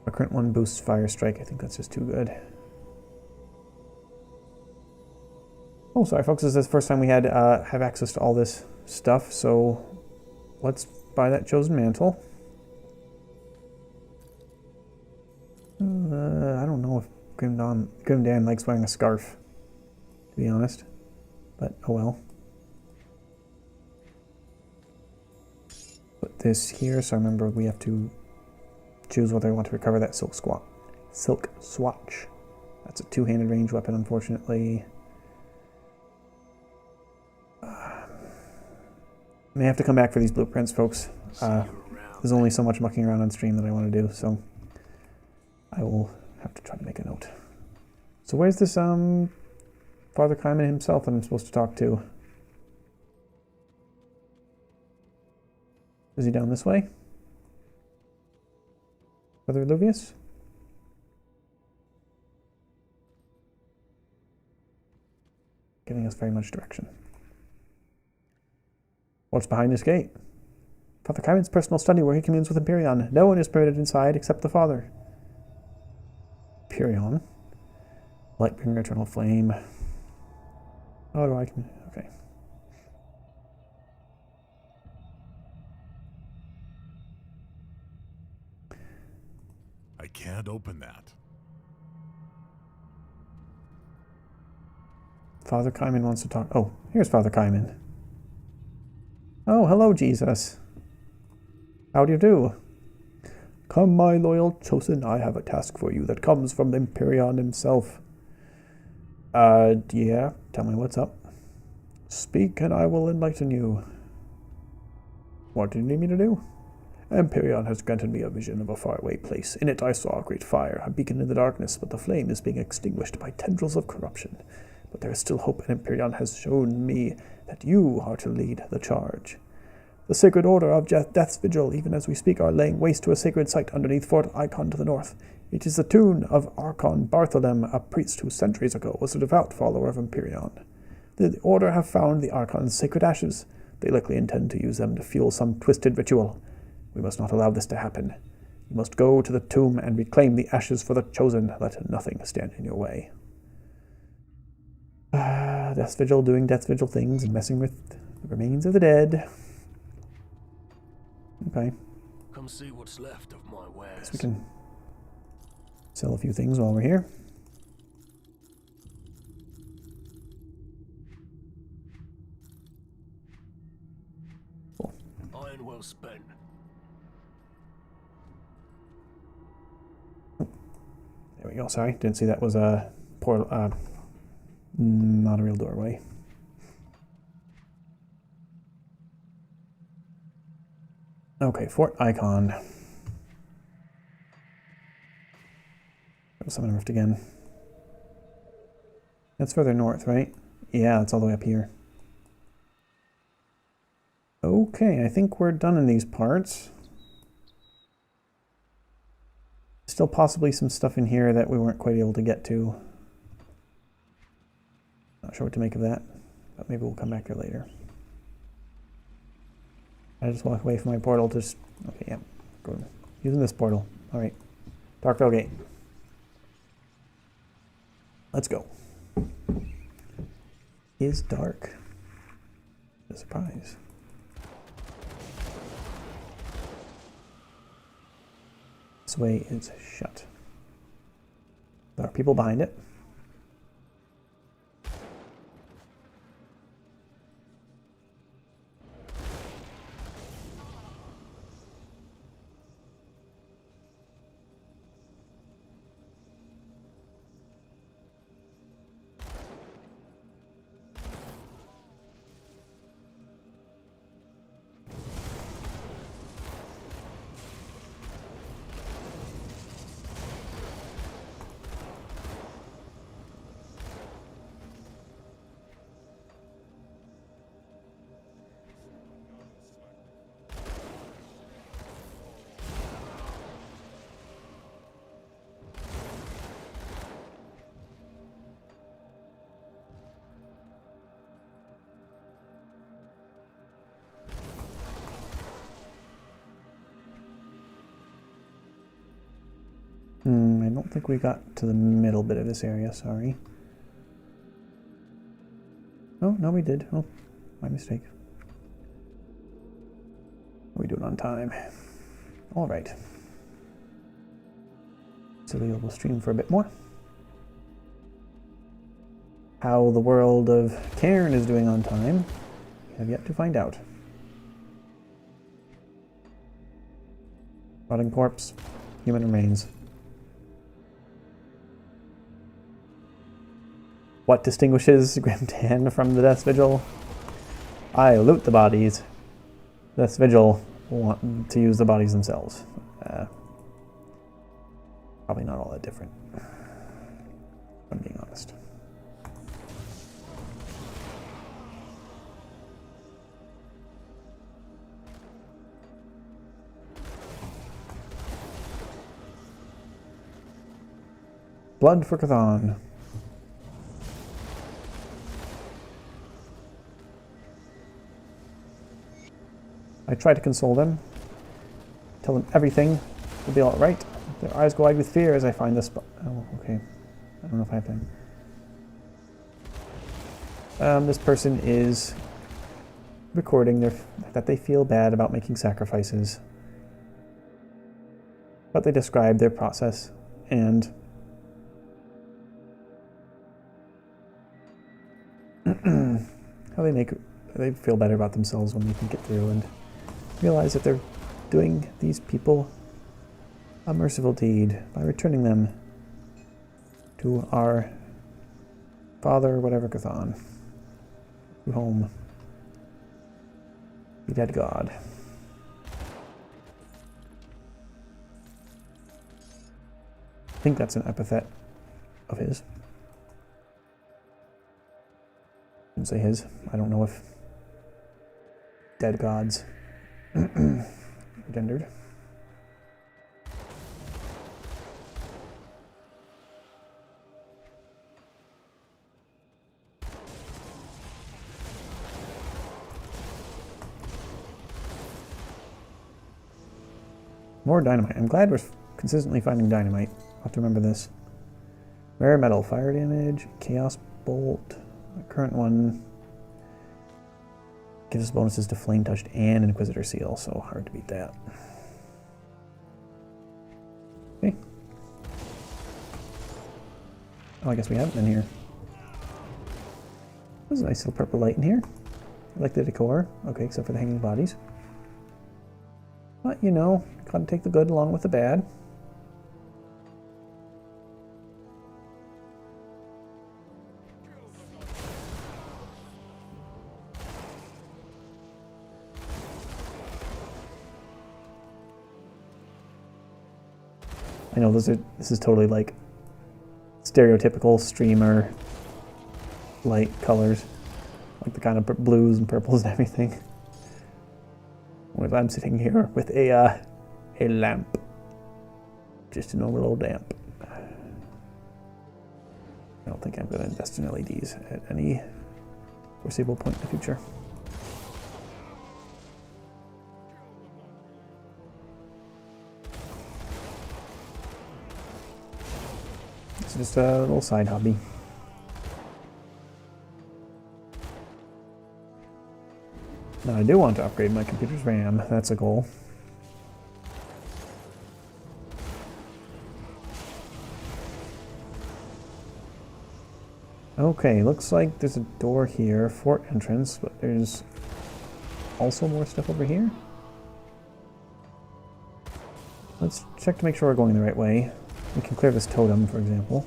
A current one boosts Fire Strike. I think that's just too good. Oh, sorry folks, this is the first time we had have access to all this stuff, so let's buy that Chosen Mantle. I don't know if Grim Dan likes wearing a scarf, to be honest, but oh well. Put this here, so I remember we have to choose whether I want to recover that Silk Swatch. That's a two-handed range weapon, unfortunately. May have to come back for these blueprints, folks. There's only so much mucking around on stream that I want to do, so I will have to try to make a note. So where's this Father Kaiman himself that I'm supposed to talk to? Is he down this way? Brother Luvius? Giving us very much direction. What's behind this gate? Father Kaiman's personal study where he communes with Empyrean. No one is permitted inside except the Father. Empyrean. Lightbringer, Eternal Flame. Oh, do I? Okay. I can't open that. Father Kaiman wants to talk. Oh, here's Father Kaiman. Oh, hello, Jesus. How do you do? Come, my loyal chosen, I have a task for you that comes from Empyrean himself. Yeah, tell me what's up. Speak and I will enlighten you. What do you need me to do? Empyrean has granted me a vision of a faraway place. In it I saw a great fire, a beacon in the darkness, but the flame is being extinguished by tendrils of corruption. But there is still hope, and Empyrean has shown me that you are to lead the charge. The Sacred Order of Death's Vigil, even as we speak, are laying waste to a sacred site underneath Fort Icon to the north. It is the tomb of Archon Bartholem, a priest who centuries ago was a devout follower of Empyrean. The Order have found the Archon's sacred ashes. They likely intend to use them to fuel some twisted ritual. We must not allow this to happen. You must go to the tomb and reclaim the ashes for the chosen. Let nothing stand in your way. Death's Vigil doing Death's Vigil things and messing with the remains of the dead. Okay. Come see what's left of my wares. Guess we can sell a few things while we're here. Cool. Iron well spent. There we go. Sorry, didn't see that was a portal. Not a real doorway. Okay, Fort Icon. Summon Rift again. That's further north, right? Yeah, it's all the way up here. Okay, I think we're done in these parts. Still possibly some stuff in here that we weren't quite able to get to. Not sure what to make of that, but maybe we'll come back here later. I just walk away from my portal to just... Okay, yeah. Go using this portal. Alright. Darkvale Gate. Let's go. Is dark. A surprise. This way is shut. There are people behind it. I don't think we got to the middle bit of this area, sorry. Oh, no we did. Oh, my mistake. Are we doing on time? Alright. So we'll stream for a bit more. How the world of Cairn is doing on time, we have yet to find out. Rotting corpse, human remains. What distinguishes Grimtan from the Death Vigil? I loot the bodies. Death Vigil want to use the bodies themselves. Probably not all that different, if I'm being honest. Blood for Cthon. I try to console them, tell them everything will be alright. Their eyes go wide with fear as I find this spot. Oh, okay. I don't know if I have time. This person is recording that they feel bad about making sacrifices. But they describe their process and how they feel better about themselves when they think it through and realize that they're doing these people a merciful deed by returning them to our father, whatever Cthon, to home, the dead god. I think that's an epithet of his. I didn't say his. I don't know if dead gods are gendered. More dynamite. I'm glad we're consistently finding dynamite. I'll have to remember this. Rare metal, fire damage, chaos bolt. The current one gives us bonuses to flame touched and inquisitor seal, so hard to beat that. Okay. Oh, I guess we haven't been here. There's a nice little purple light in here. I like the decor. Okay, except for the hanging bodies. But, you know, gotta take the good along with the bad. I know this is totally like stereotypical streamer light colors, like the kind of blues and purples and everything. Whereas I'm sitting here with a lamp. Just a normal old amp. I don't think I'm going to invest in LEDs at any foreseeable point in the future. It's just a little side hobby. Now I do want to upgrade my computer's RAM. That's a goal. Okay, looks like there's a door here for entrance, but there's also more stuff over here. Let's check to make sure we're going the right way. We can clear this totem, for example.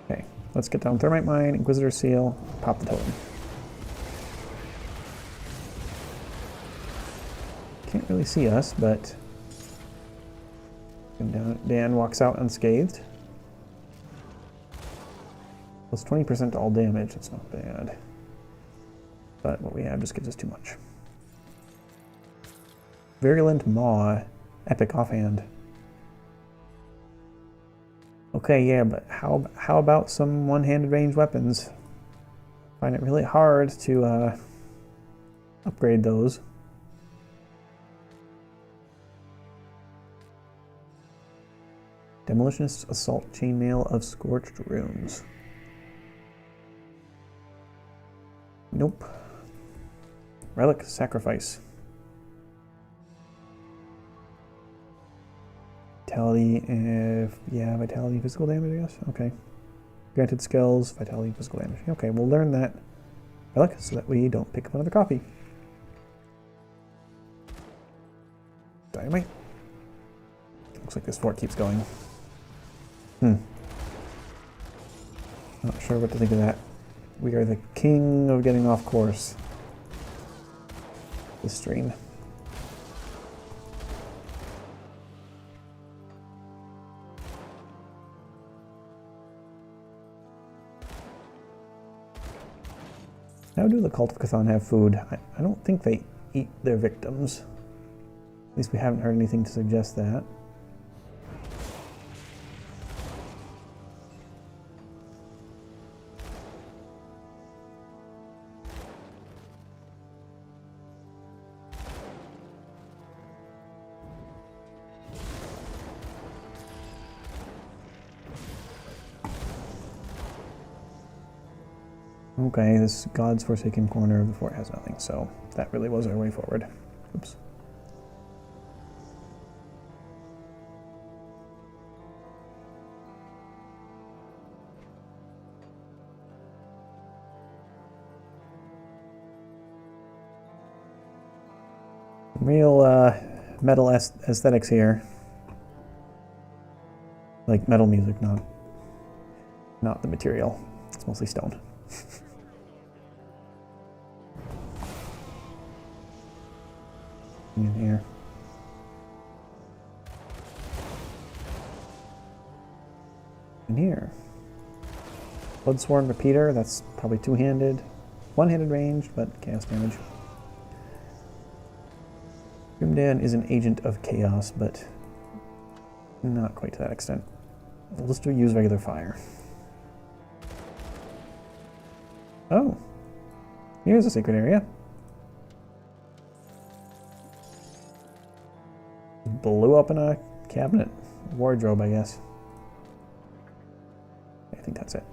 Okay, let's get down Thermite Mine, Inquisitor Seal, pop the totem. Can't really see us, but Dan walks out unscathed. Plus 20% to all damage, that's not bad. But what we have just gives us too much. Virulent Maw, epic offhand. Okay, yeah, but how about some one-handed ranged weapons? Find it really hard to upgrade those. Demolitionist Assault Chainmail of Scorched Runes. Nope. Relic Sacrifice. Vitality, yeah, vitality, physical damage, I guess. Okay. Granted skills, vitality, physical damage. Okay, we'll learn that relic so that we don't pick up another copy. Dynamite. Looks like this fort keeps going. Not sure what to think of that. We are the king of getting off course this stream. How do the Cult of Cthon have food? I don't think they eat their victims. At least we haven't heard anything to suggest that. Okay, this God's Forsaken corner of the fort has nothing, so that really was our way forward. Oops. Real metal aesthetics here. Like metal music, not the material. It's mostly stone. In here. In here. Bloodsworn Repeater, that's probably two-handed. One-handed range, but chaos damage. Grimdan is an agent of chaos, but not quite to that extent. We'll just use regular fire. Oh. Here's a secret area. Blew up in a cabinet. Wardrobe, I guess. I think that's it.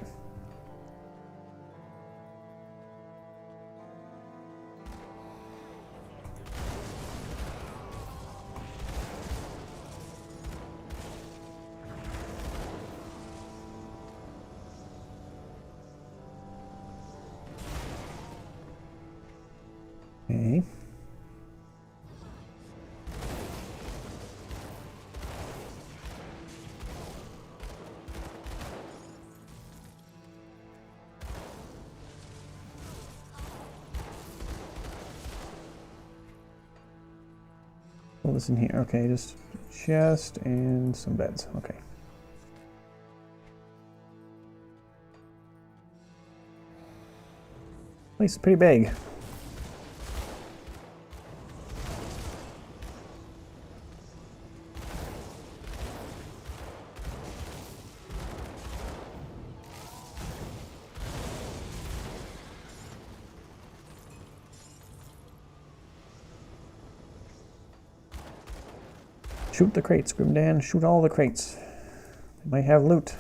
Okay. Pull this in here. Okay, just chest and some beds. Okay. Place is pretty big. Shoot the crates, Grimdan. Shoot all the crates. They might have loot.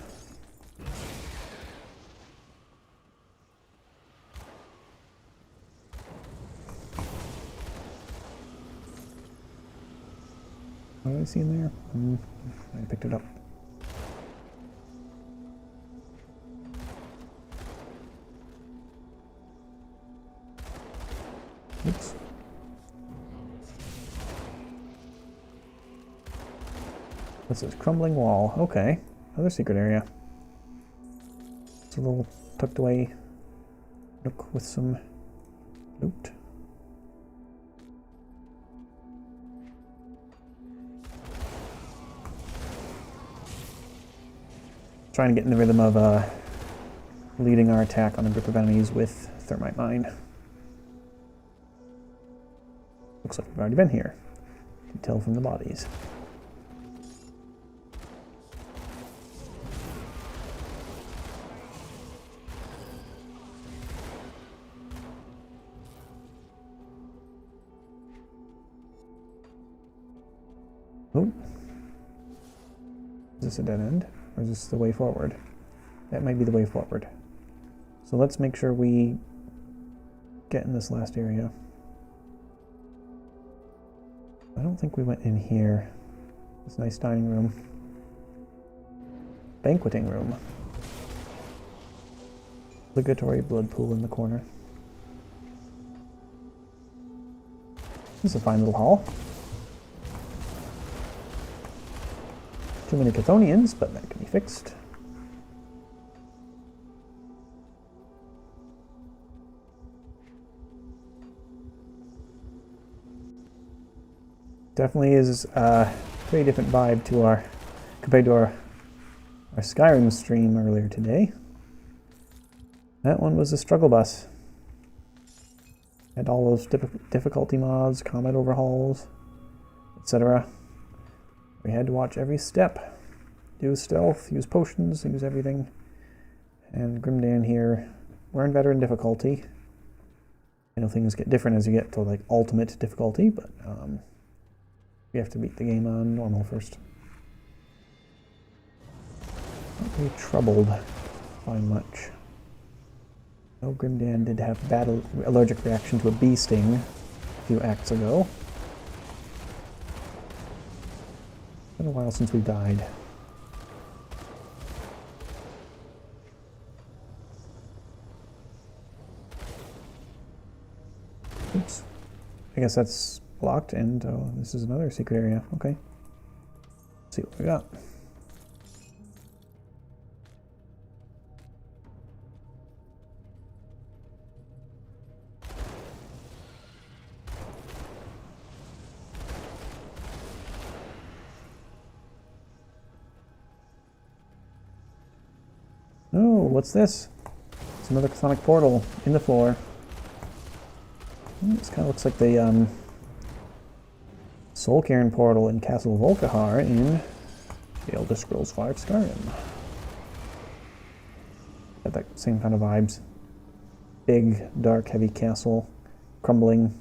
What did I see in there? I picked it up. Oops. What's this? Crumbling wall. Okay. Another secret area. It's a little tucked away nook with some loot. Trying to get in the rhythm of leading our attack on a group of enemies with thermite mine. Looks like we've already been here. You can tell from the bodies. Oh. Is this a dead end? Or is this the way forward? That might be the way forward. So let's make sure we get in this last area. I don't think we went in here. This nice dining room. Banqueting room. Obligatory blood pool in the corner. This is a fine little hall. Too many Chthonians, but that can be fixed. Definitely is a pretty different vibe to our compared to our Skyrim stream earlier today. That one was a struggle bus. Had all those difficulty mods, combat overhauls, etc. We had to watch every step. Use stealth, use potions, use everything. And Grimdan here, we're in veteran difficulty. I know things get different as you get to like ultimate difficulty, but we have to beat the game on normal first. Not really troubled by much. No, Grimdan did have bad allergic reaction to a bee sting a few acts ago. It's been a while since we died. Oops. I guess that's blocked, and oh, this is another secret area. Okay. Let's see what we got. Oh, what's this? It's another chthonic portal in the floor. This kind of looks like the Soul Cairn portal in Castle Volkihar in the Elder Scrolls V Skyrim. Got that same kind of vibes. Big, dark, heavy castle, crumbling,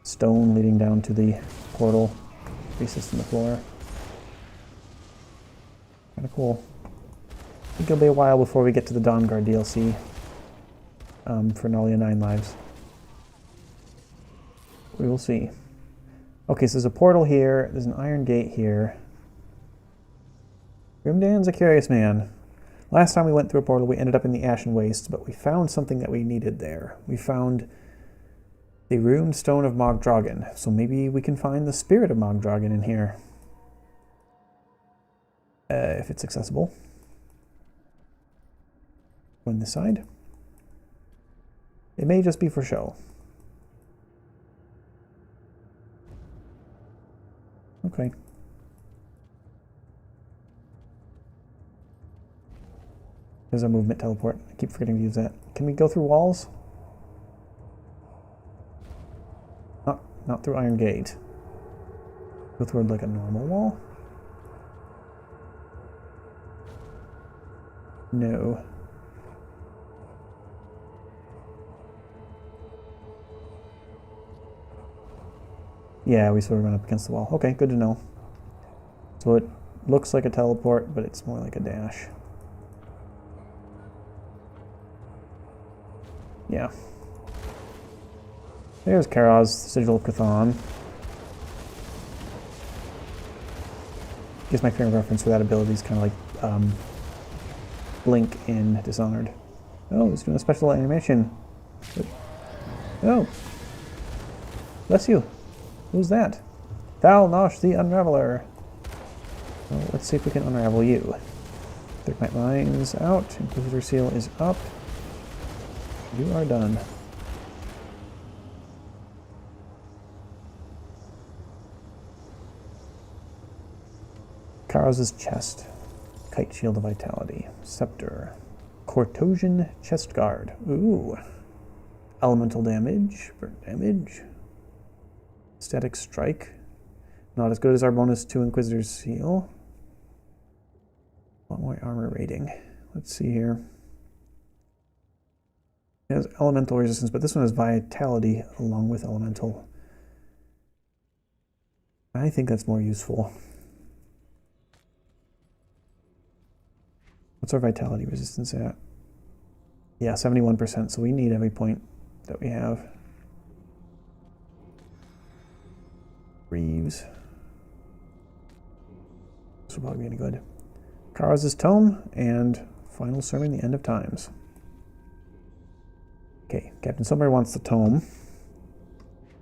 stone leading down to the portal, recessed in the floor. Kind of cool. I think it'll be a while before we get to the Dawnguard DLC for Nalia 9 Lives. We will see. Okay, so there's a portal here, there's an iron gate here. Grimdan's a curious man. Last time we went through a portal, we ended up in the Ashen Wastes, but we found something that we needed there. We found the Rune Stone of Mogdragon, so maybe we can find the Spirit of Mogdragon in here. If it's accessible. On this side. It may just be for show. Okay. There's our movement teleport. I keep forgetting to use that. Can we go through walls? Not through Iron Gate. Go through like a normal wall? No. Yeah, we sort of run up against the wall. Okay, good to know. So it looks like a teleport, but it's more like a dash. Yeah. There's Karaz's Sigil of Cthon. I guess my favorite reference for that ability is kind of like Blink in Dishonored. Oh, he's doing a special animation. Oh. Bless you. Who's that? Thou Nosh the Unraveler. Well, let's see if we can unravel you. Dark Knight Line's out. Inquisitor Seal is up. You are done. Karaz's chest. Kite Shield of Vitality. Scepter. Cortosian Chest Guard. Ooh. Elemental damage. Burn damage. Static Strike. Not as good as our bonus to Inquisitor's Seal. What more armor rating? Let's see here. It has elemental resistance, but this one has vitality along with elemental. I think that's more useful. What's our vitality resistance at? Yeah, 71%, so we need every point that we have. Reeves. This will probably be any good. Karaz's Tome and Final Sermon, the End of Times. Okay, Captain Somewhere wants the tome.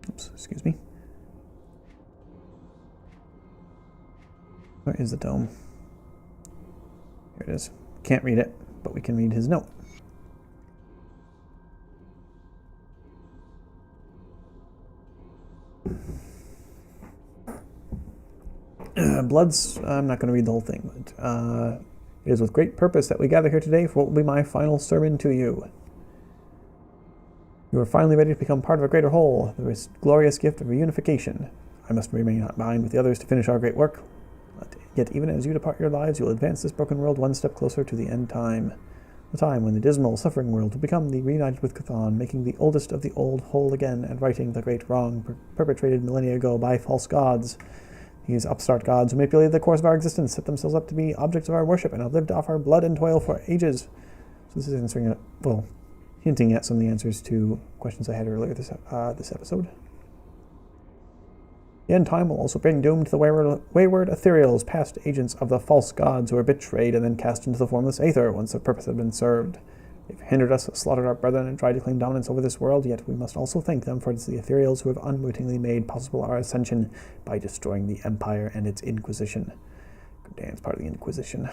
Oops, excuse me. Where is the tome? Here it is. Can't read it, but we can read his note. Bloods, I'm not going to read the whole thing, but it is with great purpose that we gather here today for what will be my final sermon to you. You are finally ready to become part of a greater whole, the glorious gift of reunification. I must remain behind with the others to finish our great work. But yet even as you depart your lives, you will advance this broken world one step closer to the end time. The time when the dismal, suffering world will become the reunited with Cthon, making the oldest of the old whole again, and righting the great wrong perpetrated millennia ago by false gods. These upstart gods who manipulated the course of our existence, set themselves up to be objects of our worship, and have lived off our blood and toil for ages. So this is answering, hinting at some of the answers to questions I had earlier this episode. The end time will also bring doom to the wayward ethereals, past agents of the false gods who were betrayed and then cast into the formless aether once their purpose had been served. They've hindered us, slaughtered our brethren, and tried to claim dominance over this world, yet we must also thank them, for it's the ethereals who have unwittingly made possible our ascension by destroying the Empire and its Inquisition. Dan's part of the Inquisition.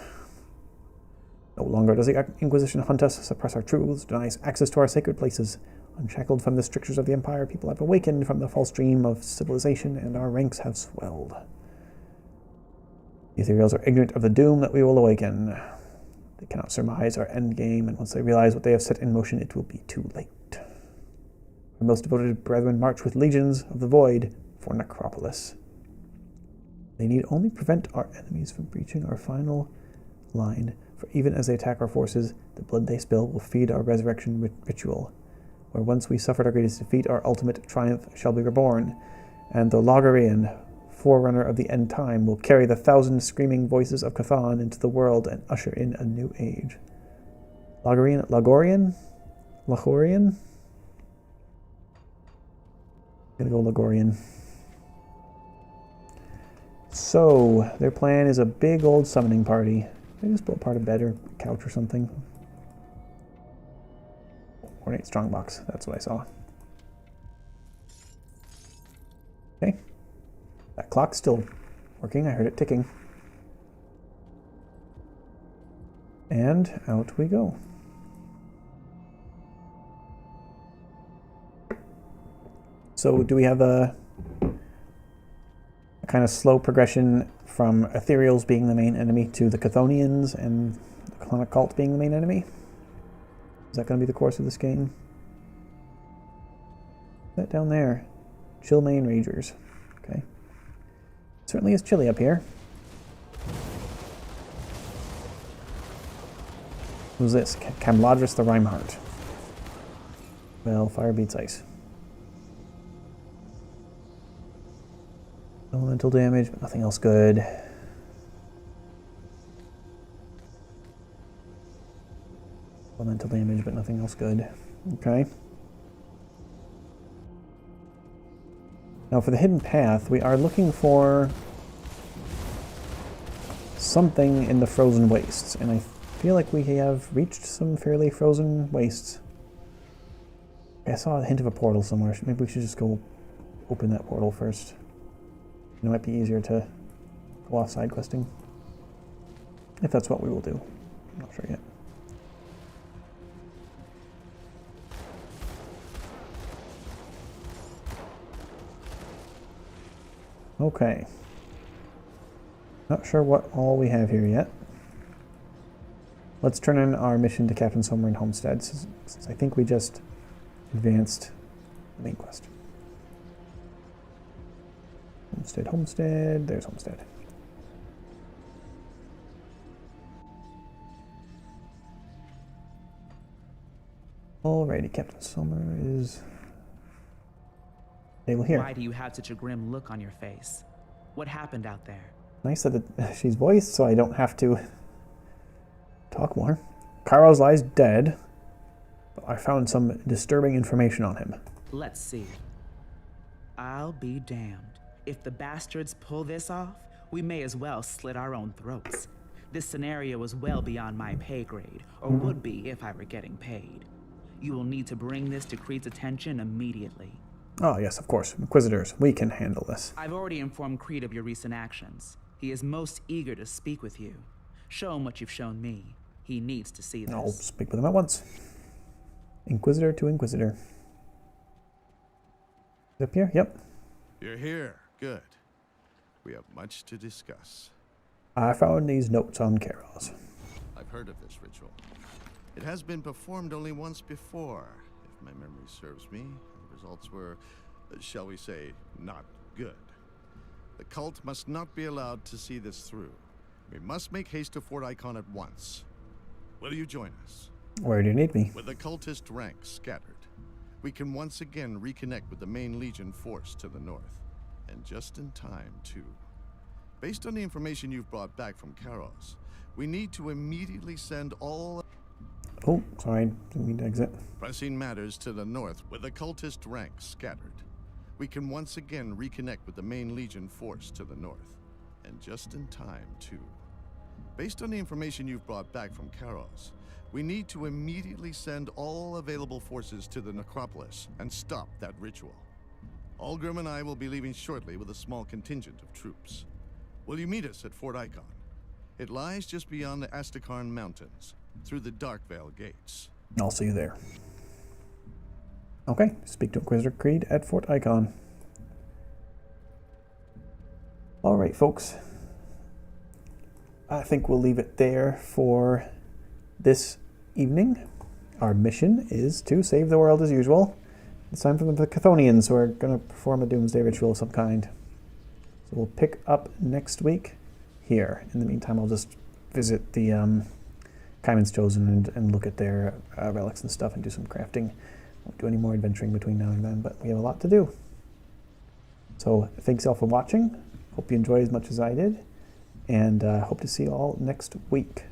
No longer does the Inquisition hunt us, suppress our truths, deny us access to our sacred places. Unshackled from the strictures of the Empire, people have awakened from the false dream of civilization, and our ranks have swelled. The ethereals are ignorant of the doom that we will awaken. They cannot surmise our endgame, and once they realize what they have set in motion, it will be too late. Our most devoted brethren march with legions of the void for Necropolis. They need only prevent our enemies from breaching our final line, for even as they attack our forces, the blood they spill will feed our resurrection ritual, where once we suffered our greatest defeat, our ultimate triumph shall be reborn, and the Logarian, forerunner of the end time, will carry the 1,000 screaming voices of Cthon into the world and usher in a new age. Logorian? I'm gonna go Logorian. So, their plan is a big old summoning party. They just built part of bed or couch or something. Ornate strongbox, that's what I saw. Okay. That clock's still working, I heard it ticking. And out we go. So do we have a kind of slow progression from ethereals being the main enemy to the Chthonians and the Chthonic cult being the main enemy? Is that going to be the course of this game? That down there. Chillmain Ragers. Okay. Certainly is chilly up here. Who's this? Camladris the Rhymeheart. Well, fire beats ice. Elemental damage, but nothing else good. Elemental damage, but nothing else good. Okay. Now for the hidden path, we are looking for something in the frozen wastes, and I feel like we have reached some fairly frozen wastes. I saw a hint of a portal somewhere. Maybe we should just go open that portal first. It might be easier to go off side questing. If that's what we will do. I'm not sure yet. Okay. Not sure what all we have here yet. Let's turn in our mission to Captain Somewhere in Homestead, since I think we just advanced the main quest. Homestead, Homestead, there's Homestead. Alrighty, Captain Somewhere is stable here. Why do you have such a grim look on your face? What happened out there? Nice that she's voiced, so I don't have to talk more. Kairos lies dead, but I found some disturbing information on him. Let's see. I'll be damned. If the bastards pull this off, we may as well slit our own throats. This scenario is well beyond my pay grade, or would be if I were getting paid. You will need to bring this to Creed's attention immediately. Oh yes, of course. Inquisitors, we can handle this. I've already informed Creed of your recent actions. He is most eager to speak with you. Show him what you've shown me. He needs to see this. I'll speak with him at once. Inquisitor to Inquisitor. Up here? Yep. You're here. Good. We have much to discuss. I found these notes on Kairos. I've heard of this ritual. It has been performed only once before, if my memory serves me. The results were, shall we say, not good. The cult must not be allowed to see this through. We must make haste to Fort Icon at once. Will you join us? Where do you need me? With the cultist ranks scattered, we can once again reconnect with the main Legion force to the north. And just in time, too. Based on the information you've brought back from Kairos, we need to immediately send all... Oh, sorry, didn't mean to exit. pressing matters to the north with the cultist ranks scattered. We can once again reconnect with the main Legion force to the north. And just in time, too. Based on the information you've brought back from Kairos, we need to immediately send all available forces to the necropolis and stop that ritual. Algrim and I will be leaving shortly with a small contingent of troops. Will you meet us at Fort Icon? It lies just beyond the Astakarn Mountains, through the Dark Vale gates. I'll see you there. Okay, speak to Inquisitor Creed at Fort Icon. Alright, folks. I think we'll leave it there for this evening. Our mission is to save the world as usual. It's time for the Chthonians, who are going to perform a doomsday ritual of some kind. So we'll pick up next week here. In the meantime, I'll just visit the Kaiman's Chosen and look at their relics and stuff and do some crafting. Won't do any more adventuring between now and then, but we have a lot to do. So thanks all for watching. Hope you enjoy as much as I did. And hope to see you all next week.